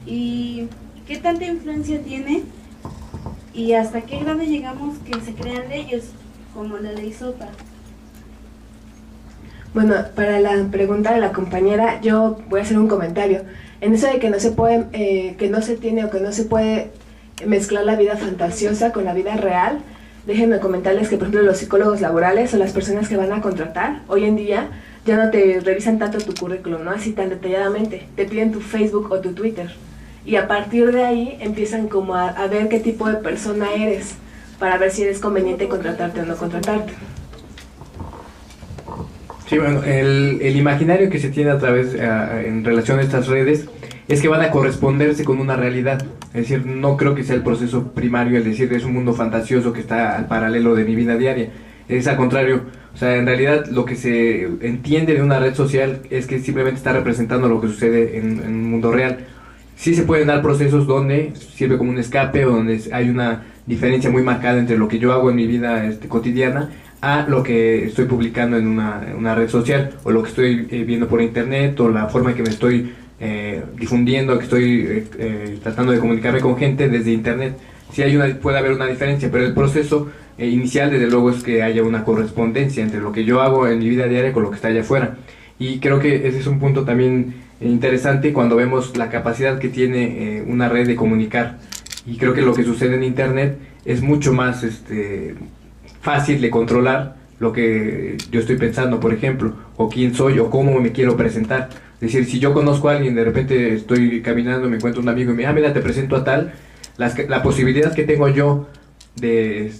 ¿Y qué tanta influencia tiene? ¿Y hasta qué grado llegamos que se crean leyes como la ley SOPA? Bueno, para la pregunta de la compañera, yo voy a hacer un comentario. En eso de que no se puede, que no se tiene o que no se puede mezclar la vida fantasiosa con la vida real, déjenme comentarles que, por ejemplo, los psicólogos laborales o las personas que van a contratar, hoy en día ya no te revisan tanto tu currículum, ¿no? Así tan detalladamente. Te piden tu Facebook o tu Twitter. Y a partir de ahí empiezan como a ver qué tipo de persona eres, para ver si eres conveniente contratarte o no contratarte. Sí, bueno, el imaginario que se tiene a través, en relación a estas redes, es que van a corresponderse con una realidad. Es decir, no creo que sea el proceso primario, es decir, es un mundo fantasioso que está al paralelo de mi vida diaria. Es al contrario, o sea, en realidad lo que se entiende de una red social es que simplemente está representando lo que sucede en un mundo real. Sí se pueden dar procesos donde sirve como un escape, o donde hay una diferencia muy marcada entre lo que yo hago en mi vida cotidiana a lo que estoy publicando en una red social, o lo que estoy viendo por internet, o la forma en que me estoy difundiendo, que estoy tratando de comunicarme con gente desde internet. Sí puede haber una diferencia, pero el proceso inicial desde luego es que haya una correspondencia entre lo que yo hago en mi vida diaria con lo que está allá afuera. Y creo que ese es un punto también interesante cuando vemos la capacidad que tiene una red de comunicar. Y creo que lo que sucede en Internet es mucho más fácil de controlar lo que yo estoy pensando, por ejemplo, o quién soy o cómo me quiero presentar. Es decir, si yo conozco a alguien, de repente estoy caminando, me encuentro un amigo y me dice, mira, te presento a tal, la posibilidad que tengo yo de,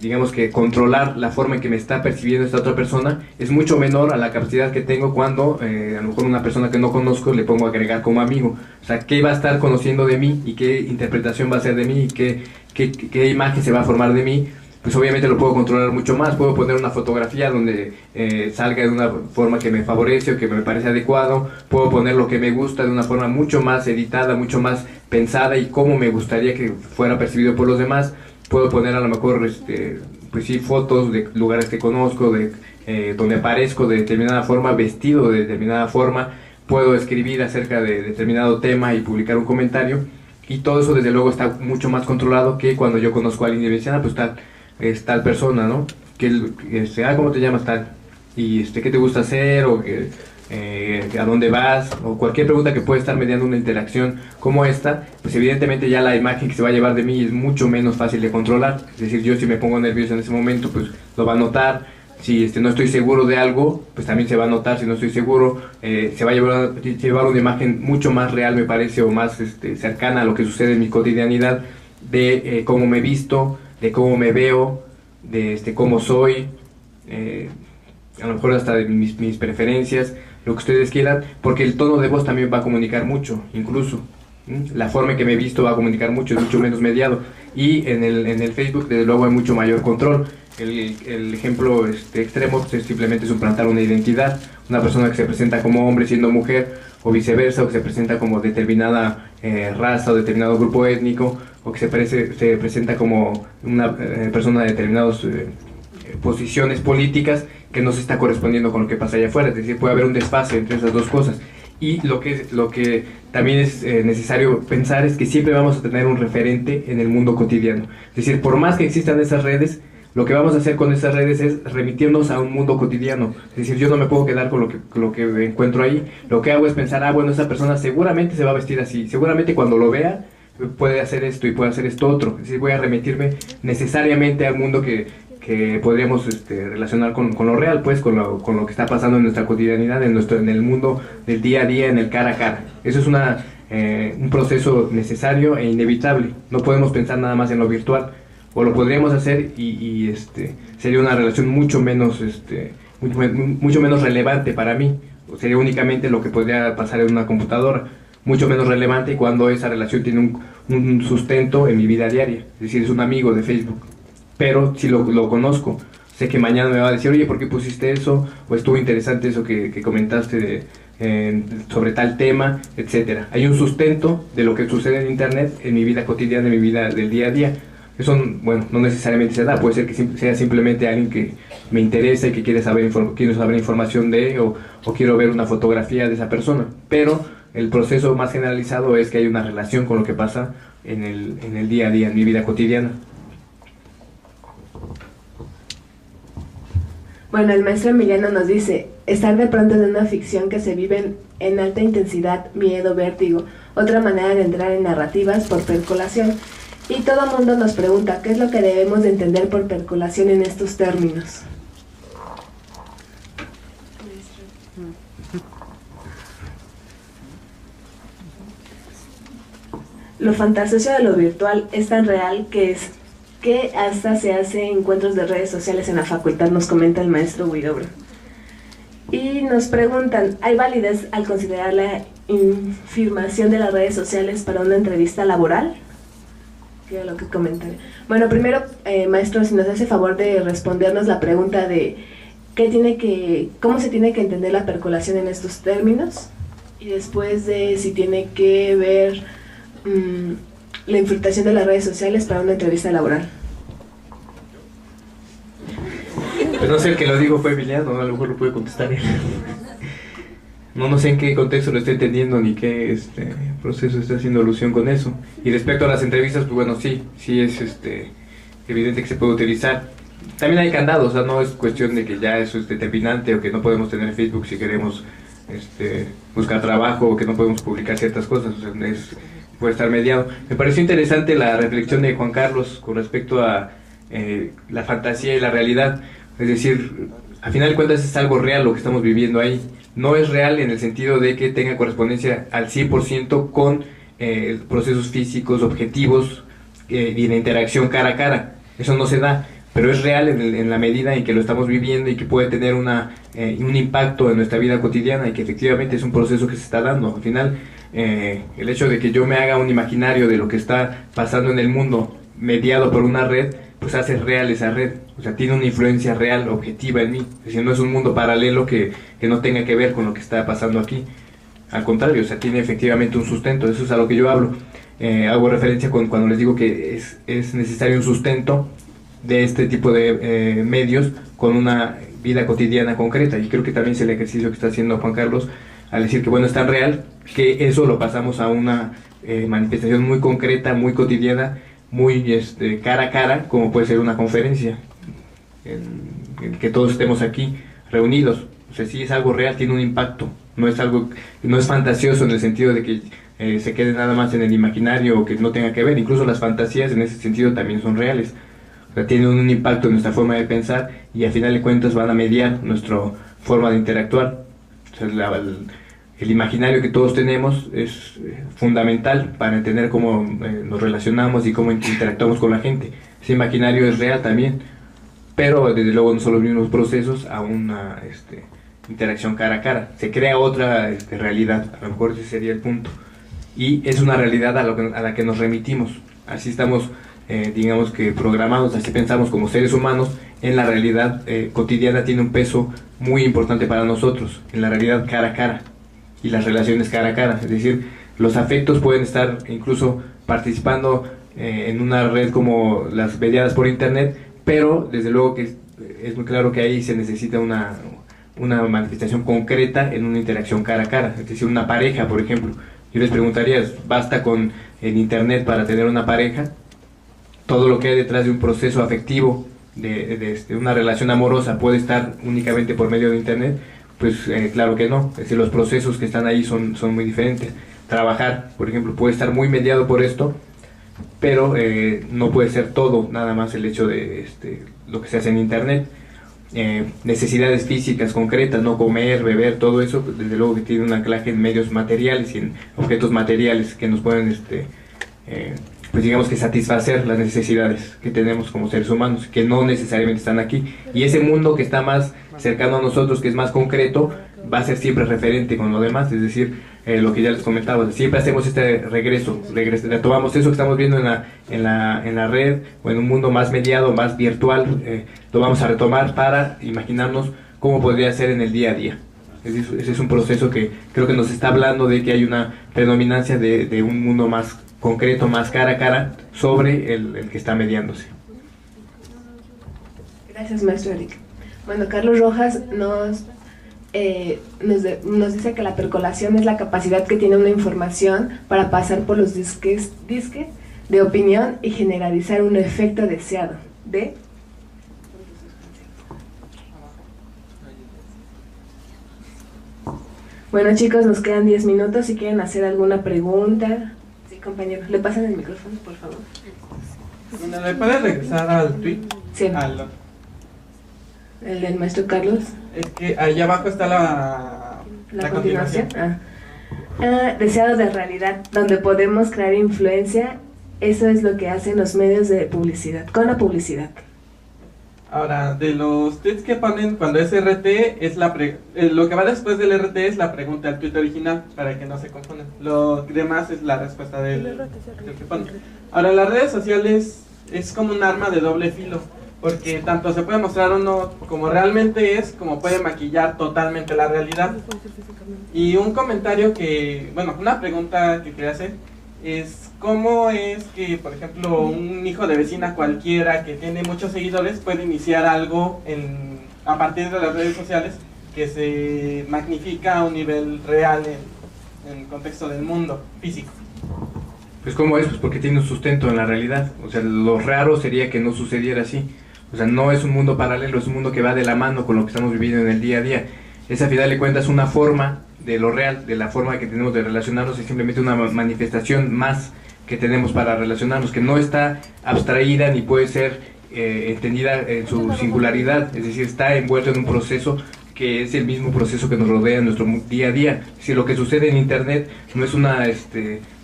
digamos que controlar la forma en que me está percibiendo esta otra persona es mucho menor a la capacidad que tengo cuando a lo mejor una persona que no conozco le pongo a agregar como amigo. O sea, qué va a estar conociendo de mí y qué interpretación va a hacer de mí y qué imagen se va a formar de mí. Pues obviamente lo puedo controlar mucho más. Puedo poner una fotografía donde salga de una forma que me favorece o que me parece adecuado. Puedo poner lo que me gusta de una forma mucho más editada, mucho más pensada y cómo me gustaría que fuera percibido por los demás. Puedo poner a lo mejor pues sí, fotos de lugares que conozco, donde aparezco de determinada forma, vestido de determinada forma. Puedo escribir acerca de determinado tema y publicar un comentario. Y todo eso desde luego está mucho más controlado que cuando yo conozco a alguien y me dicen, pues tal persona, ¿no? ¿Cómo te llamas tal? Y ¿qué te gusta hacer? O ¿a dónde vas? O cualquier pregunta que pueda estar mediando una interacción como esta, pues evidentemente ya la imagen que se va a llevar de mí es mucho menos fácil de controlar. Es decir, yo si me pongo nervioso en ese momento, pues lo va a notar. Si no estoy seguro de algo, pues también se va a notar. Si no estoy seguro, se va a llevar una imagen mucho más real, me parece, o más cercana a lo que sucede en mi cotidianidad, de cómo me visto, de cómo me veo, de cómo soy, a lo mejor hasta de mis preferencias, lo que ustedes quieran, porque el tono de voz también va a comunicar mucho, incluso. La forma en que me he visto va a comunicar mucho, es mucho menos mediado. Y en el Facebook, desde luego, hay mucho mayor control. El ejemplo extremo pues, simplemente suplantar una identidad. Una persona que se presenta como hombre siendo mujer, o viceversa, o que se presenta como determinada raza o determinado grupo étnico, o que se presenta como una persona de determinadas posiciones políticas que no se está correspondiendo con lo que pasa allá afuera. Es decir, puede haber un desfase entre esas dos cosas. Y lo que también es necesario pensar es que siempre vamos a tener un referente en el mundo cotidiano. Es decir, por más que existan esas redes, lo que vamos a hacer con esas redes es remitirnos a un mundo cotidiano. Es decir, yo no me puedo quedar con lo que encuentro ahí. Lo que hago es pensar, bueno, esa persona seguramente se va a vestir así. Seguramente cuando lo vea puede hacer esto y puede hacer esto otro. Es decir, voy a remitirme necesariamente al mundo que podríamos relacionar con lo real, pues, con lo que está pasando en nuestra cotidianidad, en el mundo del día a día, en el cara a cara. Eso es un proceso necesario e inevitable. No podemos pensar nada más en lo virtual, o lo podríamos hacer y sería una relación mucho menos relevante para mí. Sería únicamente lo que podría pasar en una computadora, mucho menos relevante cuando esa relación tiene un sustento en mi vida diaria. Es decir, es un amigo de Facebook. Pero si lo conozco, sé que mañana me va a decir, oye, ¿por qué pusiste eso? O estuvo interesante eso que comentaste sobre tal tema, etcétera. Hay un sustento de lo que sucede en Internet en mi vida cotidiana, en mi vida del día a día. Eso, bueno, no necesariamente se da, puede ser que sea simplemente alguien que me interesa y que quiero saber información de, o quiero ver una fotografía de esa persona. Pero el proceso más generalizado es que hay una relación con lo que pasa en el día a día, en mi vida cotidiana. Bueno, el maestro Emiliano nos dice, estar de pronto en una ficción que se vive en alta intensidad, miedo, vértigo, otra manera de entrar en narrativas por percolación. Y todo el mundo nos pregunta, ¿qué es lo que debemos de entender por percolación en estos términos? Lo fantasioso de lo virtual es tan real que hasta se hace encuentros de redes sociales en la facultad, nos comenta el maestro Huidobro. Y nos preguntan, ¿hay validez al considerar la infirmación de las redes sociales para una entrevista laboral? ¿Qué es lo que comentan? Bueno, primero, maestro, si nos hace favor de respondernos la pregunta de cómo se tiene que entender la percolación en estos términos, y después de si tiene que ver la infiltración de las redes sociales para una entrevista laboral. Pues no sé, el que lo dijo fue Emiliano, a lo mejor lo puede contestar él. No sé en qué contexto lo estoy entendiendo ni qué proceso está haciendo alusión con eso. Y respecto a las entrevistas, pues bueno, sí es evidente que se puede utilizar. También hay candados, o sea, no es cuestión de que ya eso es determinante o que no podemos tener Facebook si queremos buscar trabajo o que no podemos publicar ciertas cosas, o sea, puede estar mediado. Me pareció interesante la reflexión de Juan Carlos con respecto a la fantasía y la realidad, es decir, a final de cuentas es algo real lo que estamos viviendo ahí. No es real en el sentido de que tenga correspondencia al 100% con procesos físicos, objetivos y la interacción cara a cara. Eso no se da, pero es real en la medida en que lo estamos viviendo y que puede tener un impacto en nuestra vida cotidiana y que efectivamente es un proceso que se está dando. Al final, el hecho de que yo me haga un imaginario de lo que está pasando en el mundo mediado por una red, pues hace real esa red, o sea, tiene una influencia real, objetiva en mí, es decir, no es un mundo paralelo que no tenga que ver con lo que está pasando aquí, al contrario, o sea, tiene efectivamente un sustento, eso es a lo que yo hablo. Hago referencia cuando les digo que es necesario un sustento de este tipo de medios con una vida cotidiana concreta, y creo que también es el ejercicio que está haciendo Juan Carlos al decir que bueno, es tan real que eso lo pasamos a una manifestación muy concreta, muy cotidiana, muy cara a cara, como puede ser una conferencia, en que todos estemos aquí reunidos. O sea, sí es algo real, tiene un impacto, no es fantasioso en el sentido de que se quede nada más en el imaginario o que no tenga que ver. Incluso las fantasías en ese sentido también son reales, o sea, tienen un impacto en nuestra forma de pensar y al final de cuentas van a mediar nuestra forma de interactuar. O sea, el imaginario que todos tenemos es fundamental para entender cómo nos relacionamos y cómo interactuamos con la gente. Ese imaginario es real también, pero desde luego no son los mismos procesos a una interacción cara a cara. Se crea otra realidad, a lo mejor ese sería el punto. Y es una realidad a la que nos remitimos. Así estamos, digamos que programados, así pensamos como seres humanos. En la realidad cotidiana tiene un peso muy importante para nosotros, en la realidad cara a cara. Y las relaciones cara a cara, es decir, los afectos pueden estar incluso participando en una red como las mediadas por internet, pero desde luego que es muy claro que ahí se necesita una manifestación concreta en una interacción cara a cara, es decir, una pareja, por ejemplo. Yo les preguntaría, ¿basta con el internet para tener una pareja? Todo lo que hay detrás de un proceso afectivo, de una relación amorosa, ¿puede estar únicamente por medio de internet? Pues claro que no, es decir, los procesos que están ahí son muy diferentes. Trabajar, por ejemplo, puede estar muy mediado por esto, pero no puede ser todo nada más el hecho de lo que se hace en internet. Necesidades físicas concretas, no comer, beber, todo eso, pues, desde luego que tiene un anclaje en medios materiales y en objetos materiales que nos pueden pues digamos que satisfacer las necesidades que tenemos como seres humanos, que no necesariamente están aquí, y ese mundo que está más cercano a nosotros, que es más concreto, va a ser siempre referente con lo demás, es decir, lo que ya les comentaba, siempre hacemos este regreso, retomamos eso que estamos viendo en la red o en un mundo más mediado, más virtual, lo vamos a retomar para imaginarnos cómo podría ser en el día a día. Ese es un proceso que creo que nos está hablando de que hay una predominancia de un mundo más concreto, más cara a cara, sobre el que está mediándose. Gracias, maestro Eric. Bueno, Carlos Rojas nos dice que la percolación es la capacidad que tiene una información para pasar por los disques de opinión y generalizar un efecto deseado. Bueno, chicos, nos quedan 10 minutos. Si quieren hacer alguna pregunta. Sí, compañero, le pasan el micrófono, por favor. ¿Le puedes regresar al tweet? Sí. ¿El del maestro Carlos? Es que allá abajo está la continuación. Deseado de realidad, donde podemos crear influencia. Eso es lo que hacen los medios de publicidad, con la publicidad. Ahora, de los tweets que ponen cuando es RT, lo que va después del RT es la pregunta al tweet original, para que no se confundan. Lo demás es la respuesta del que ponen. Ahora, las redes sociales es como un arma de doble filo, porque tanto se puede mostrar uno como realmente es, como puede maquillar totalmente la realidad. Y un comentario una pregunta que quería hacer es: ¿cómo es que, por ejemplo, un hijo de vecina cualquiera que tiene muchos seguidores puede iniciar algo a partir de las redes sociales que se magnifica a un nivel real en el contexto del mundo físico? Pues ¿cómo es? Pues porque tiene un sustento en la realidad. O sea, lo raro sería que no sucediera así. O sea, no es un mundo paralelo, es un mundo que va de la mano con lo que estamos viviendo en el día a día. Es, a final de cuentas, una forma de lo real, de la forma que tenemos de relacionarnos, es simplemente una manifestación más que tenemos para relacionarnos, que no está abstraída ni puede ser entendida en su singularidad, es decir, está envuelto en un proceso que es el mismo proceso que nos rodea en nuestro día a día. Si lo que sucede en Internet no es una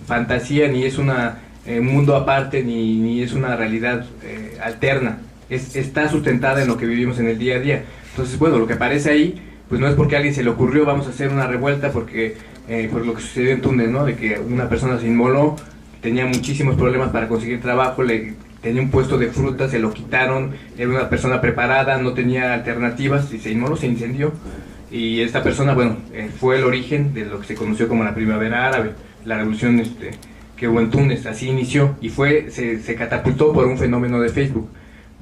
fantasía, ni es un mundo aparte, ni es una realidad alterna, está sustentada en lo que vivimos en el día a día. Entonces, bueno, lo que aparece ahí, pues no es porque a alguien se le ocurrió, vamos a hacer una revuelta, porque por lo que sucedió en Túnez, ¿no? De que una persona se inmoló, tenía muchísimos problemas para conseguir trabajo, tenía un puesto de frutas, se lo quitaron, era una persona preparada, no tenía alternativas y se inmoló, se incendió. Y esta persona, bueno, fue el origen de lo que se conoció como la Primavera Árabe, la revolución que hubo en Túnez, así inició y se catapultó por un fenómeno de Facebook.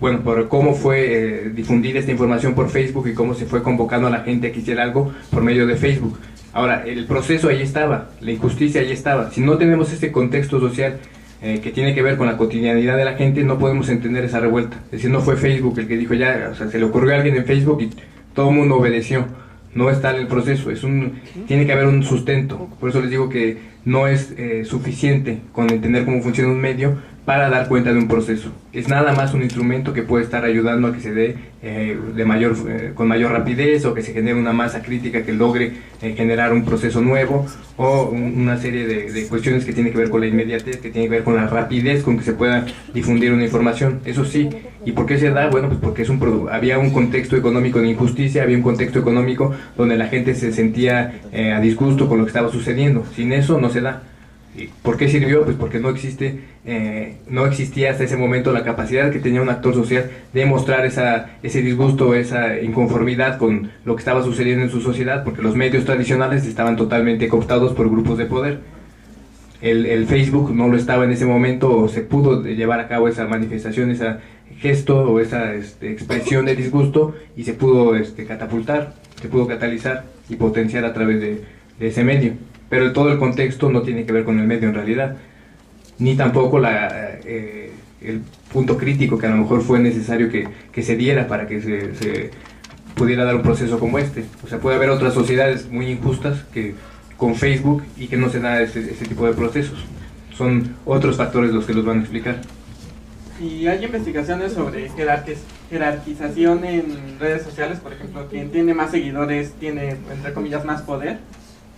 Bueno, por cómo fue difundida esta información por Facebook y cómo se fue convocando a la gente a que hiciera algo por medio de Facebook. Ahora, el proceso ahí estaba, la injusticia ahí estaba. Si no tenemos ese contexto social que tiene que ver con la cotidianidad de la gente, no podemos entender esa revuelta. Es decir, no fue Facebook el que dijo ya, o sea, se le ocurrió a alguien en Facebook y todo el mundo obedeció. No está en el proceso, tiene que haber un sustento. Por eso les digo que no es suficiente con entender cómo funciona un medio para dar cuenta de un proceso. Es nada más un instrumento que puede estar ayudando a que se dé con mayor rapidez, o que se genere una masa crítica que logre generar un proceso nuevo, o una serie de cuestiones que tienen que ver con la inmediatez, que tienen que ver con la rapidez con que se pueda difundir una información. Eso sí. ¿Y por qué se da? Bueno, pues porque había un contexto económico de injusticia, había un contexto económico donde la gente se sentía a disgusto con lo que estaba sucediendo. Sin eso no se da. ¿Por qué sirvió? Pues porque no existía hasta ese momento la capacidad que tenía un actor social de mostrar ese disgusto, esa inconformidad con lo que estaba sucediendo en su sociedad, porque los medios tradicionales estaban totalmente cooptados por grupos de poder. El Facebook no lo estaba en ese momento, o se pudo llevar a cabo esa manifestación, ese gesto o esa expresión de disgusto, y se pudo catapultar, se pudo catalizar y potenciar a través de ese medio. Pero todo el contexto no tiene que ver con el medio en realidad, ni tampoco el punto crítico que a lo mejor fue necesario que se diera para que se pudiera dar un proceso como este. O sea, puede haber otras sociedades muy injustas con Facebook y que no se da ese tipo de procesos. Son otros factores los que los van a explicar. Y hay investigaciones sobre jerarquización en redes sociales. Por ejemplo, quien tiene más seguidores tiene, entre comillas, más poder.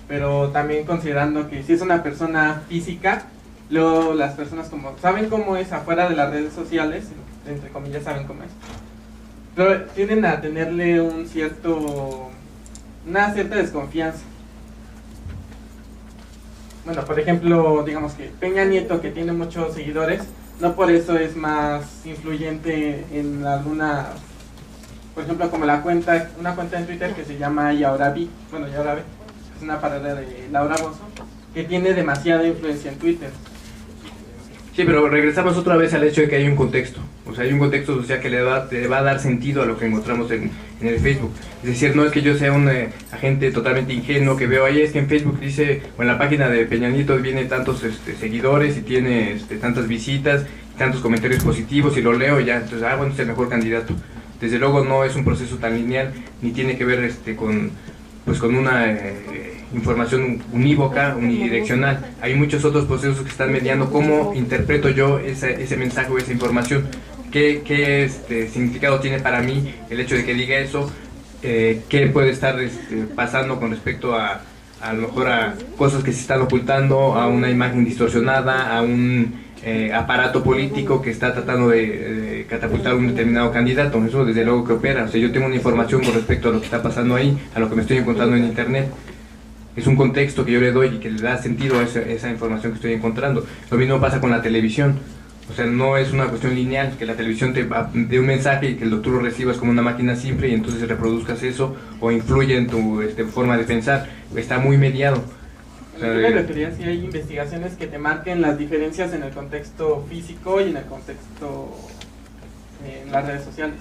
Pero también considerando que si es una persona física, luego las personas como saben cómo es afuera de las redes sociales, entre comillas saben cómo es, pero tienden a tenerle una cierta desconfianza. Bueno, por ejemplo, digamos que Peña Nieto, que tiene muchos seguidores, no por eso es más influyente en alguna, por ejemplo, como una cuenta en Twitter que se llama Yaorabi, una parodia de Laura Bozzo, que tiene demasiada influencia en Twitter. Sí, pero regresamos otra vez al hecho de que hay un contexto. O sea, hay un contexto social que le va a dar sentido a lo que encontramos en el Facebook. Es decir, no es que yo sea un agente totalmente ingenuo que veo ahí, es que en Facebook dice, o en la página de Peña Nieto viene tantos seguidores y tiene tantas visitas, tantos comentarios positivos, y lo leo y ya, entonces, bueno, es el mejor candidato. Desde luego no es un proceso tan lineal, ni tiene que ver con una información unívoca, unidireccional. Hay muchos otros procesos que están mediando cómo interpreto yo ese mensaje o esa información, qué significado tiene para mí el hecho de que diga eso, qué puede estar pasando con respecto a lo mejor a cosas que se están ocultando, a una imagen distorsionada, a un aparato político que está tratando de catapultar un determinado candidato. Eso desde luego que opera. O sea, yo tengo una información con respecto a lo que está pasando ahí, a lo que me estoy encontrando en internet. Es un contexto que yo le doy y que le da sentido a esa información que estoy encontrando. Lo mismo pasa con la televisión. O sea, no es una cuestión lineal, que la televisión te dé un mensaje y que tú lo recibas como una máquina simple y entonces reproduzcas eso o influye en tu forma de pensar. Está muy mediado. Yo me refería si hay investigaciones que te marquen las diferencias en el contexto físico y en el contexto en las redes sociales.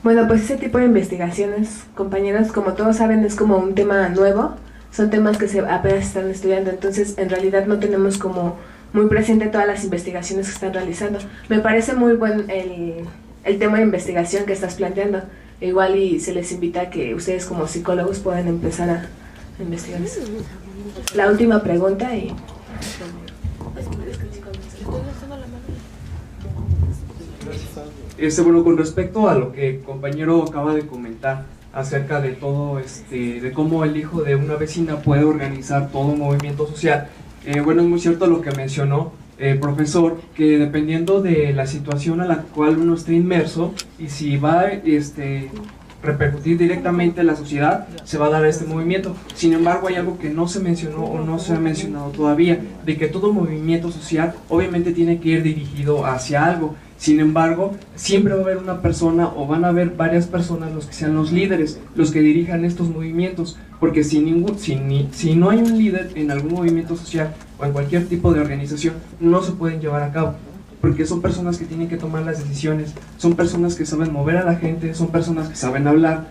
Bueno, pues ese tipo de investigaciones, compañeros, como todos saben, es como un tema nuevo, son temas que apenas están estudiando, entonces en realidad no tenemos como muy presente todas las investigaciones que están realizando. Me parece muy buen el tema de investigación que estás planteando. igual y se les invita a que ustedes como psicólogos puedan empezar a investigar eso. La última pregunta y... Bueno, con respecto a lo que el compañero acaba de comentar acerca de todo, de cómo el hijo de una vecina puede organizar todo un movimiento social, bueno, es muy cierto lo que mencionó el profesor, que dependiendo de la situación a la cual uno esté inmerso y si va a repercutir directamente en la sociedad, se va a dar este movimiento. Sin embargo, hay algo que no se mencionó o no se ha mencionado todavía, de que todo movimiento social obviamente tiene que ir dirigido hacia algo. Sin embargo, siempre va a haber una persona o van a haber varias personas los que sean los líderes, los que dirijan estos movimientos, porque si no hay un líder en algún movimiento social o en cualquier tipo de organización, no se pueden llevar a cabo, porque son personas que tienen que tomar las decisiones, son personas que saben mover a la gente, son personas que saben hablar,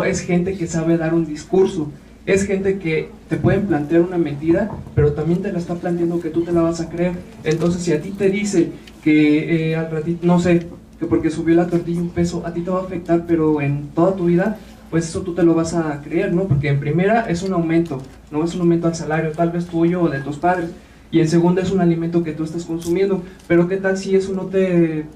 es gente que sabe dar un discurso, es gente que te pueden plantear una mentira, pero también te la está planteando que tú te la vas a creer. Entonces, si a ti te dice que al ratito, no sé, que porque subió la tortilla un peso, a ti te va a afectar, pero en toda tu vida, pues eso tú te lo vas a creer, ¿no? Porque en primera es un aumento, no es un aumento al salario, tal vez tuyo o de tus padres, y en segunda es un alimento que tú estás consumiendo, pero ¿qué tal si eso no te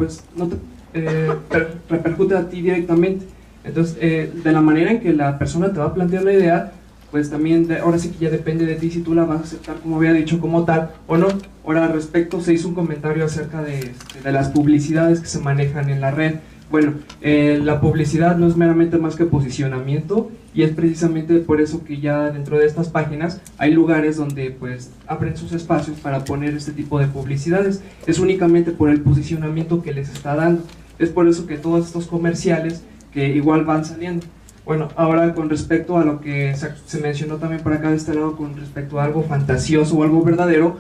repercute a ti directamente? Entonces, de la manera en que la persona te va a plantear la idea, pues también ahora sí que ya depende de ti si tú la vas a aceptar, como había dicho, como tal o no. Ahora, al respecto, se hizo un comentario acerca de las publicidades que se manejan en la red. Bueno, la publicidad no es meramente más que posicionamiento, y es precisamente por eso que ya dentro de estas páginas hay lugares donde pues abren sus espacios para poner este tipo de publicidades. Es únicamente por el posicionamiento que les está dando. Es por eso que todos estos comerciales que igual van saliendo. Bueno, ahora con respecto a lo que se mencionó también por acá de este lado, con respecto a algo fantasioso o algo verdadero,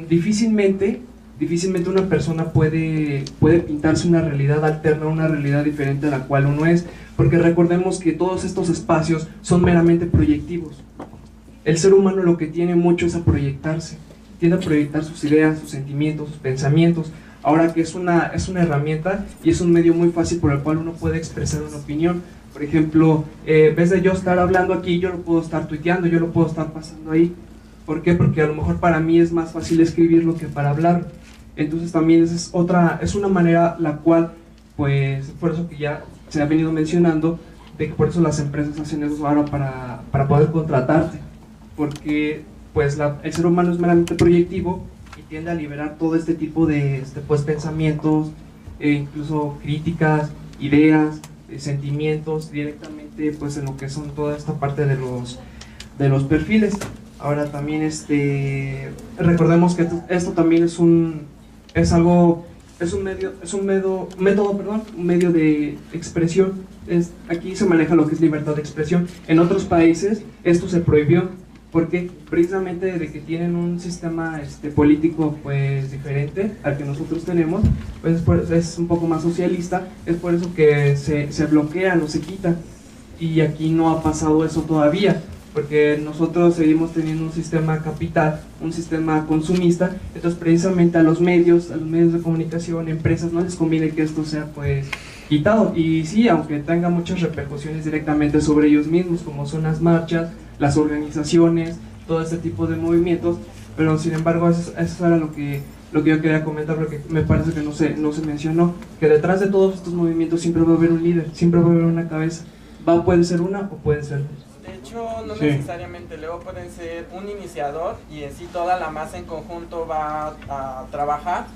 difícilmente una persona puede pintarse una realidad alterna, una realidad diferente a la cual uno es, porque recordemos que todos estos espacios son meramente proyectivos. El ser humano lo que tiene mucho es a proyectarse, tiende a proyectar sus ideas, sus sentimientos, sus pensamientos, ahora que es una herramienta y es un medio muy fácil por el cual uno puede expresar una opinión. Por ejemplo, en vez de yo estar hablando aquí, yo lo puedo estar tuiteando, yo lo puedo estar pasando ahí. ¿Por qué? Porque a lo mejor para mí es más fácil escribirlo que para hablar. Entonces también es una manera la cual, pues, por eso que ya se ha venido mencionando, de que por eso las empresas hacen eso ahora para poder contratarte. Porque pues el ser humano es meramente proyectivo y tiende a liberar todo este tipo de pues, pensamientos, incluso críticas, ideas, sentimientos directamente pues en lo que son toda esta parte de los perfiles. Ahora también recordemos que esto también es un medio de expresión. Aquí se maneja lo que es libertad de expresión. En otros países esto se prohibió, porque precisamente de que tienen un sistema político pues diferente al que nosotros tenemos, pues es un poco más socialista, es por eso que se bloquean o se quitan, y aquí no ha pasado eso todavía, porque nosotros seguimos teniendo un sistema capital, un sistema consumista. Entonces precisamente a los medios de comunicación, empresas, no les conviene que esto sea pues quitado, y sí, aunque tenga muchas repercusiones directamente sobre ellos mismos, como son las marchas, las organizaciones, todo este tipo de movimientos, pero sin embargo eso era lo que yo quería comentar, porque me parece que no se mencionó, que detrás de todos estos movimientos siempre va a haber un líder, siempre va a haber una cabeza, puede ser una o pueden ser dos. De hecho, no necesariamente, luego pueden ser un iniciador y en sí toda la masa en conjunto va a trabajar,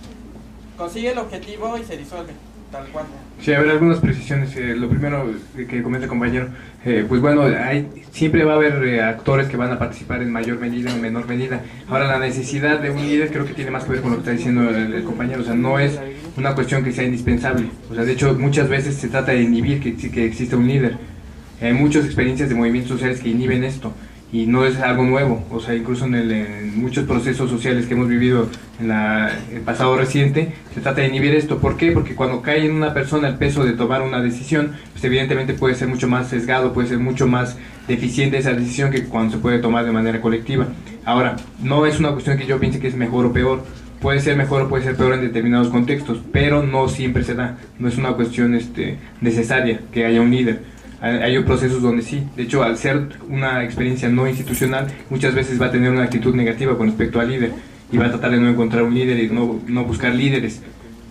consigue el objetivo y se disuelve, tal cual. Sí, a ver, algunas precisiones. Lo primero que comenta el compañero, pues bueno, siempre va a haber actores que van a participar en mayor medida o menor medida. Ahora, la necesidad de un líder creo que tiene más que ver con lo que está diciendo el compañero, o sea, no es una cuestión que sea indispensable. O sea, de hecho, muchas veces se trata de inhibir que exista un líder. Hay muchas experiencias de movimientos sociales que inhiben esto, y no es algo nuevo. O sea, incluso en muchos procesos sociales que hemos vivido en el pasado reciente, se trata de inhibir esto. ¿Por qué? Porque cuando cae en una persona el peso de tomar una decisión, pues evidentemente puede ser mucho más sesgado, puede ser mucho más deficiente esa decisión que cuando se puede tomar de manera colectiva. Ahora, no es una cuestión que yo piense que es mejor o peor, puede ser mejor o puede ser peor en determinados contextos, pero no siempre se da, no es una cuestión necesaria que haya un líder. Hay procesos donde sí, de hecho al ser una experiencia no institucional, muchas veces va a tener una actitud negativa con respecto al líder, y va a tratar de no encontrar un líder y no buscar líderes,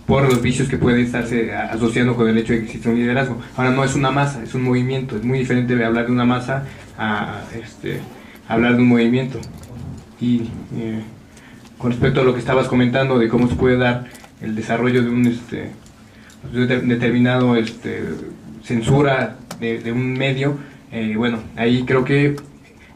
por los vicios que pueden estarse asociando con el hecho de que existe un liderazgo. Ahora no es una masa, es un movimiento, es muy diferente de hablar de una masa a hablar de un movimiento. Y con respecto a lo que estabas comentando de cómo se puede dar el desarrollo de un determinado censura de un medio, bueno, ahí creo que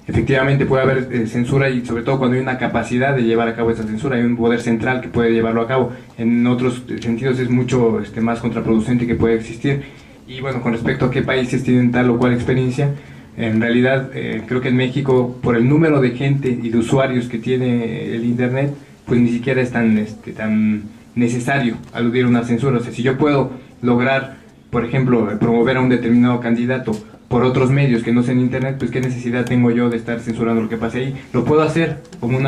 efectivamente puede haber censura, y sobre todo cuando hay una capacidad de llevar a cabo esa censura, hay un poder central que puede llevarlo a cabo. En otros sentidos es mucho más contraproducente que puede existir. Y bueno, con respecto a qué países tienen tal o cual experiencia, en realidad creo que en México, por el número de gente y de usuarios que tiene el internet, pues ni siquiera es tan necesario aludir a una censura. O sea, si yo puedo lograr, por ejemplo, promover a un determinado candidato por otros medios que no sean internet, pues qué necesidad tengo yo de estar censurando lo que pase ahí. Lo puedo hacer como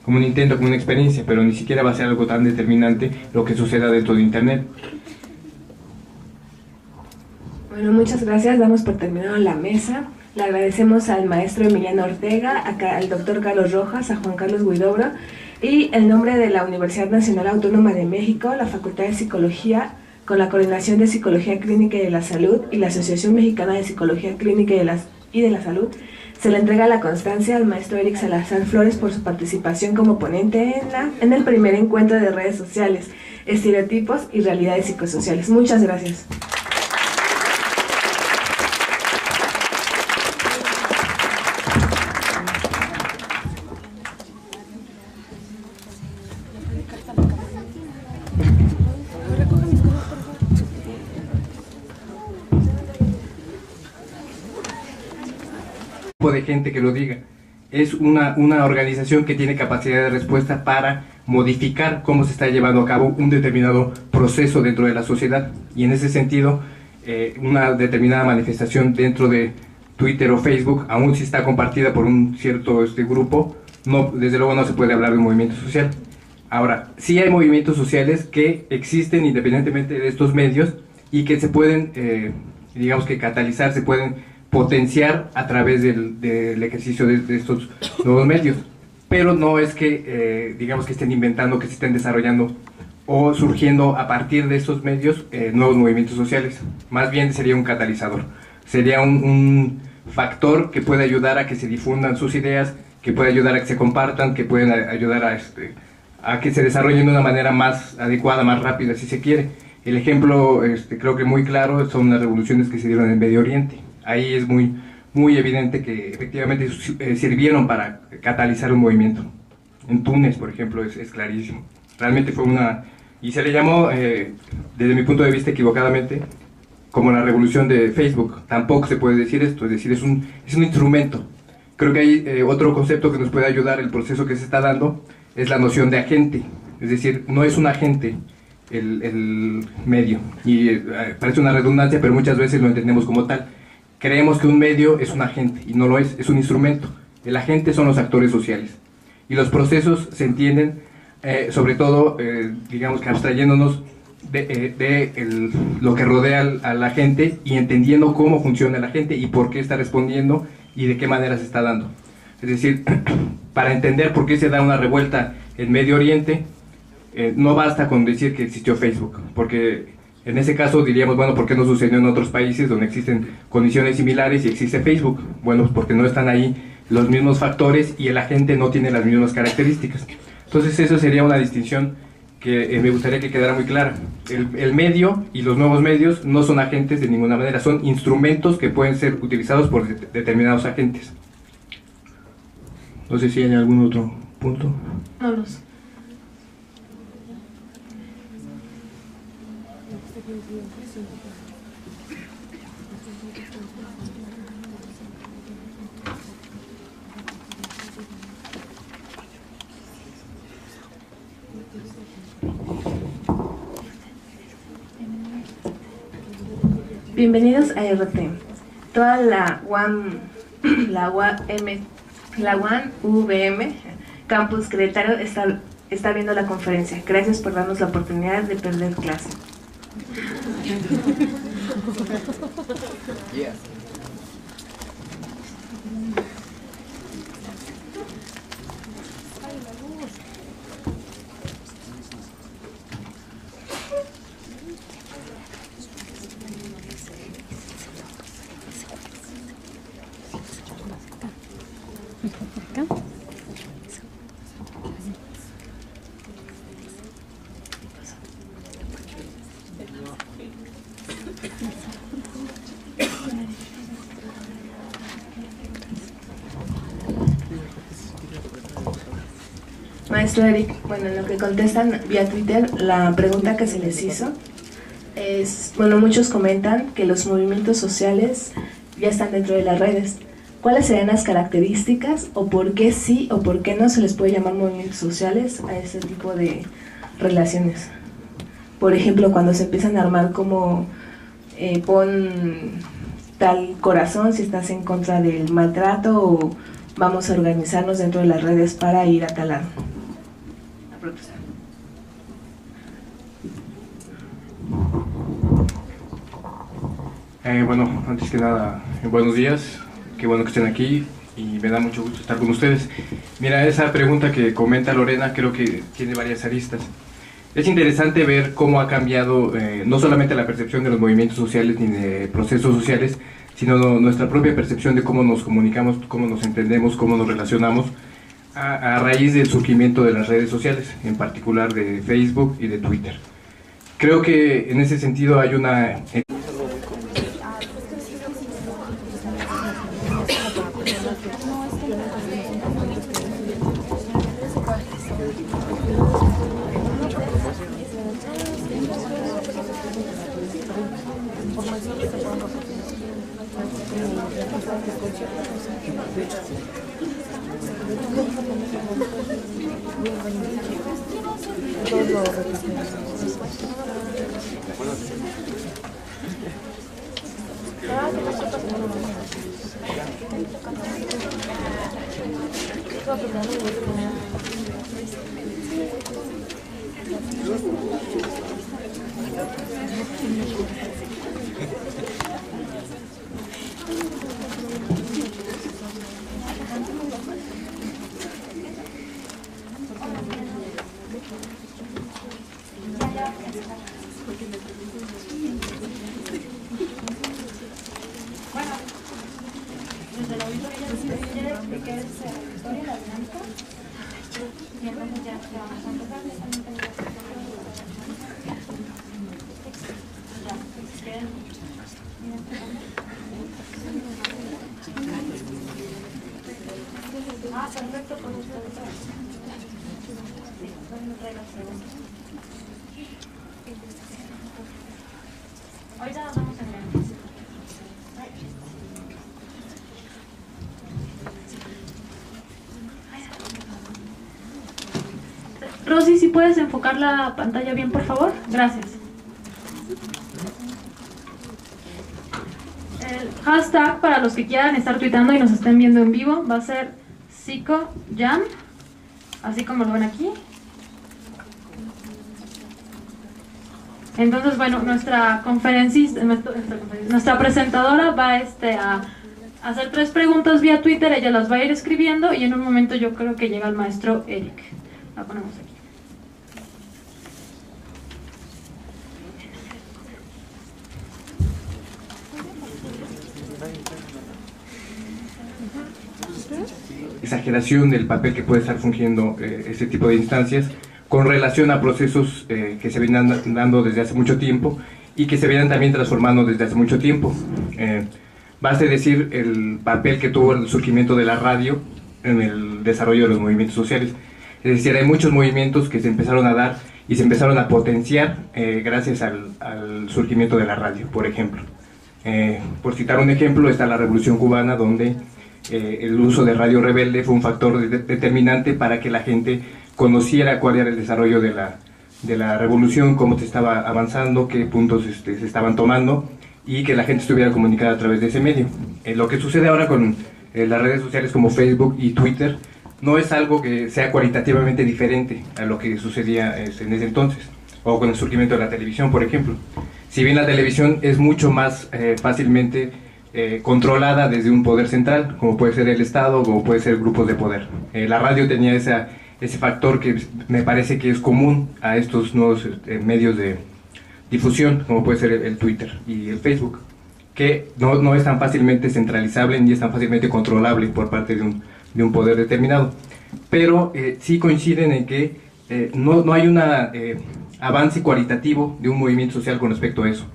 como un intento, como una experiencia, pero ni siquiera va a ser algo tan determinante lo que suceda dentro de internet. Bueno, muchas gracias, damos por terminado la mesa. Le agradecemos al maestro Emiliano Ortega, al doctor Carlos Rojas, a Juan Carlos Huidobro, y en nombre de la Universidad Nacional Autónoma de México, la Facultad de Psicología, con la Coordinación de Psicología Clínica y de la Salud y la Asociación Mexicana de Psicología Clínica y de la Salud, se le entrega la constancia al maestro Eric Salazar Flores por su participación como ponente en el primer encuentro de redes sociales, estereotipos y realidades psicosociales. Muchas gracias. De gente que lo diga. Es una organización que tiene capacidad de respuesta para modificar cómo se está llevando a cabo un determinado proceso dentro de la sociedad, y en ese sentido una determinada manifestación dentro de Twitter o Facebook, aun si está compartida por un cierto grupo, desde luego no se puede hablar de un movimiento social. Ahora, sí hay movimientos sociales que existen independientemente de estos medios y que se pueden, digamos que catalizar, se pueden potenciar a través del ejercicio de estos nuevos medios, pero no es que digamos que estén inventando, que se estén desarrollando o surgiendo a partir de estos medios nuevos movimientos sociales. Más bien sería un catalizador, sería un factor que puede ayudar a que se difundan sus ideas, que puede ayudar a que se compartan, que pueden ayudar a que se desarrollen de una manera más adecuada, más rápida, si se quiere. El ejemplo creo que muy claro son las revoluciones que se dieron en Medio Oriente. Ahí es muy evidente que efectivamente sirvieron para catalizar un movimiento. En Túnez, por ejemplo, es clarísimo. Realmente fue y se le llamó, desde mi punto de vista equivocadamente, como la revolución de Facebook. Tampoco se puede decir esto, es decir, es un instrumento. Creo que hay otro concepto que nos puede ayudar el proceso que se está dando, es la noción de agente. Es decir, no es un agente el medio. Y parece una redundancia, pero muchas veces lo entendemos como tal. Creemos que un medio es un agente, y no lo es un instrumento. El agente son los actores sociales. Y los procesos se entienden, sobre todo, digamos que abstrayéndonos de lo que rodea a la gente y entendiendo cómo funciona la gente y por qué está respondiendo y de qué manera se está dando. Es decir, para entender por qué se da una revuelta en Medio Oriente, no basta con decir que existió Facebook, porque en ese caso diríamos, bueno, ¿por qué no sucedió en otros países donde existen condiciones similares y existe Facebook? Bueno, pues porque no están ahí los mismos factores y el agente no tiene las mismas características. Entonces eso sería una distinción que me gustaría que quedara muy clara. El medio y los nuevos medios no son agentes de ninguna manera, son instrumentos que pueden ser utilizados por determinados agentes. No sé si hay algún otro punto. No lo sé. Bienvenidos a RT. Toda la UAM UVM Campus Querétaro está viendo la conferencia. Gracias por darnos la oportunidad de perder clase. Maestro Eric, bueno, en lo que contestan vía Twitter, la pregunta que se les hizo es, bueno, muchos comentan que los movimientos sociales ya están dentro de las redes. ¿Cuáles serían las características o por qué sí o por qué no se les puede llamar movimientos sociales a ese tipo de relaciones? Por ejemplo, cuando se empiezan a armar como pon tal corazón si estás en contra del maltrato o vamos a organizarnos dentro de las redes para ir a tal lado. A protestar. Bueno, antes que nada, buenos días, qué bueno que estén aquí y me da mucho gusto estar con ustedes. Mira, esa pregunta que comenta Lorena creo que tiene varias aristas. Es interesante ver cómo ha cambiado no solamente la percepción de los movimientos sociales ni de procesos sociales, sino nuestra propia percepción de cómo nos comunicamos, cómo nos entendemos, cómo nos relacionamos a raíz del surgimiento de las redes sociales, en particular de Facebook y de Twitter. Creo que en ese sentido hay una... Rosy, si puedes enfocar la pantalla bien, por favor. Gracias. El hashtag para los que quieran estar tuitando y nos estén viendo en vivo va a ser PsicoJam, así como lo ven aquí. Entonces, bueno, nuestra presentadora va a hacer 3 preguntas vía Twitter, ella las va a ir escribiendo y en un momento yo creo que llega el maestro Eric. La ponemos aquí. Exageración del papel que puede estar fungiendo este tipo de instancias con relación a procesos que se vienen dando desde hace mucho tiempo y que se vienen también transformando desde hace mucho tiempo. Baste decir el papel que tuvo el surgimiento de la radio en el desarrollo de los movimientos sociales. Es decir, hay muchos movimientos que se empezaron a dar y se empezaron a potenciar gracias al surgimiento de la radio, por ejemplo. Por citar un ejemplo, está la Revolución Cubana, donde el uso de Radio Rebelde fue un factor determinante para que la gente conociera cuál era el desarrollo de la revolución, cómo se estaba avanzando, qué puntos se estaban tomando y que la gente estuviera comunicada a través de ese medio. Lo que sucede ahora con las redes sociales como Facebook y Twitter no es algo que sea cualitativamente diferente a lo que sucedía en ese entonces, o con el surgimiento de la televisión, por ejemplo. Si bien la televisión es mucho más fácilmente controlada desde un poder central, como puede ser el Estado, como puede ser grupos de poder. La radio tenía ese factor que me parece que es común a estos nuevos medios de difusión, como puede ser el Twitter y el Facebook, que no es tan fácilmente centralizable ni es tan fácilmente controlable por parte de un poder determinado. Pero sí coinciden en que no hay un avance cualitativo de un movimiento social con respecto a eso.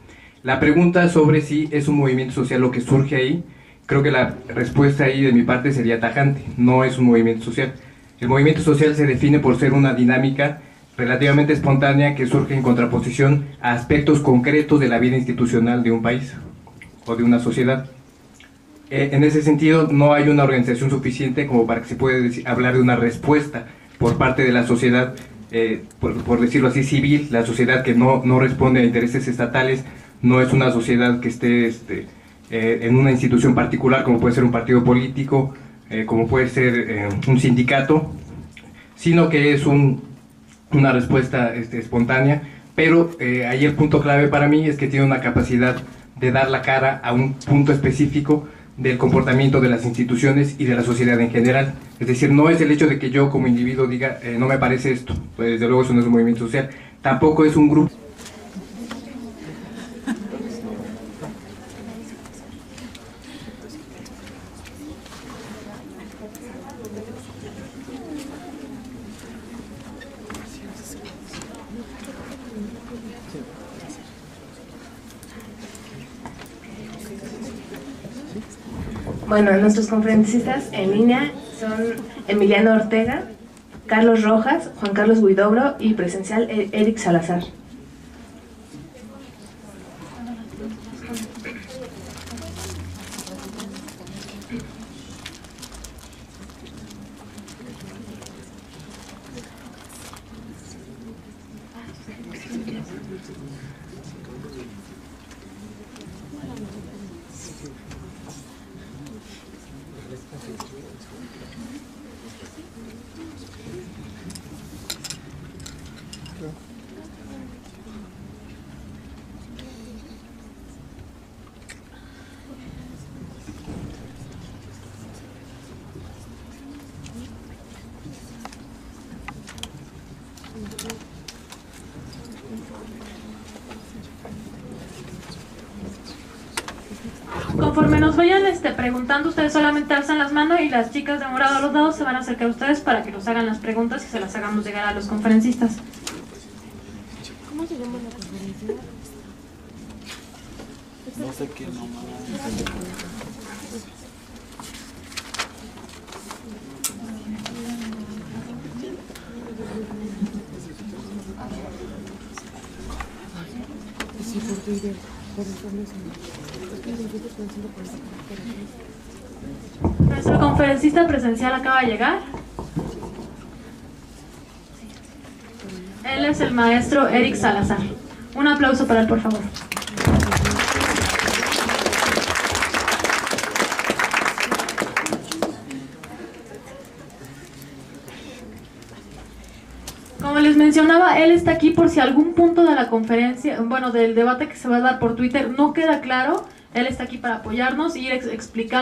La pregunta sobre si es un movimiento social lo que surge ahí, creo que la respuesta ahí de mi parte sería tajante: no es un movimiento social. El movimiento social se define por ser una dinámica relativamente espontánea que surge en contraposición a aspectos concretos de la vida institucional de un país o de una sociedad. En ese sentido, no hay una organización suficiente como para que se pueda hablar de una respuesta por parte de la sociedad, por decirlo así, civil, la sociedad que no responde a intereses estatales. No es una sociedad que esté en una institución particular, como puede ser un partido político, como puede ser un sindicato, sino que es una respuesta espontánea. Pero ahí el punto clave para mí es que tiene una capacidad de dar la cara a un punto específico del comportamiento de las instituciones y de la sociedad en general. Es decir, no es el hecho de que yo como individuo diga no me parece esto, pues desde luego eso no es un movimiento social, tampoco es un grupo. Bueno, nuestros conferencistas en línea son Emiliano Ortega, Carlos Rojas, Juan Carlos Huidobro y presencial Eric Salazar. Conforme nos vayan preguntando, ustedes solamente alzan las manos y las chicas de morado a los lados se van a acercar a ustedes para que nos hagan las preguntas y se las hagamos llegar a los conferencistas. ¿Cómo se llama la conferencia? No sé qué nomás. Sí, por Twitter, por información. Nuestro conferencista presencial acaba de llegar. Él es el maestro Eric Salazar. Un aplauso para él, por favor. Como les mencionaba, él está aquí por si algún punto de la conferencia, bueno, del debate que se va a dar por Twitter no queda claro. Él está aquí para apoyarnos y ir explicando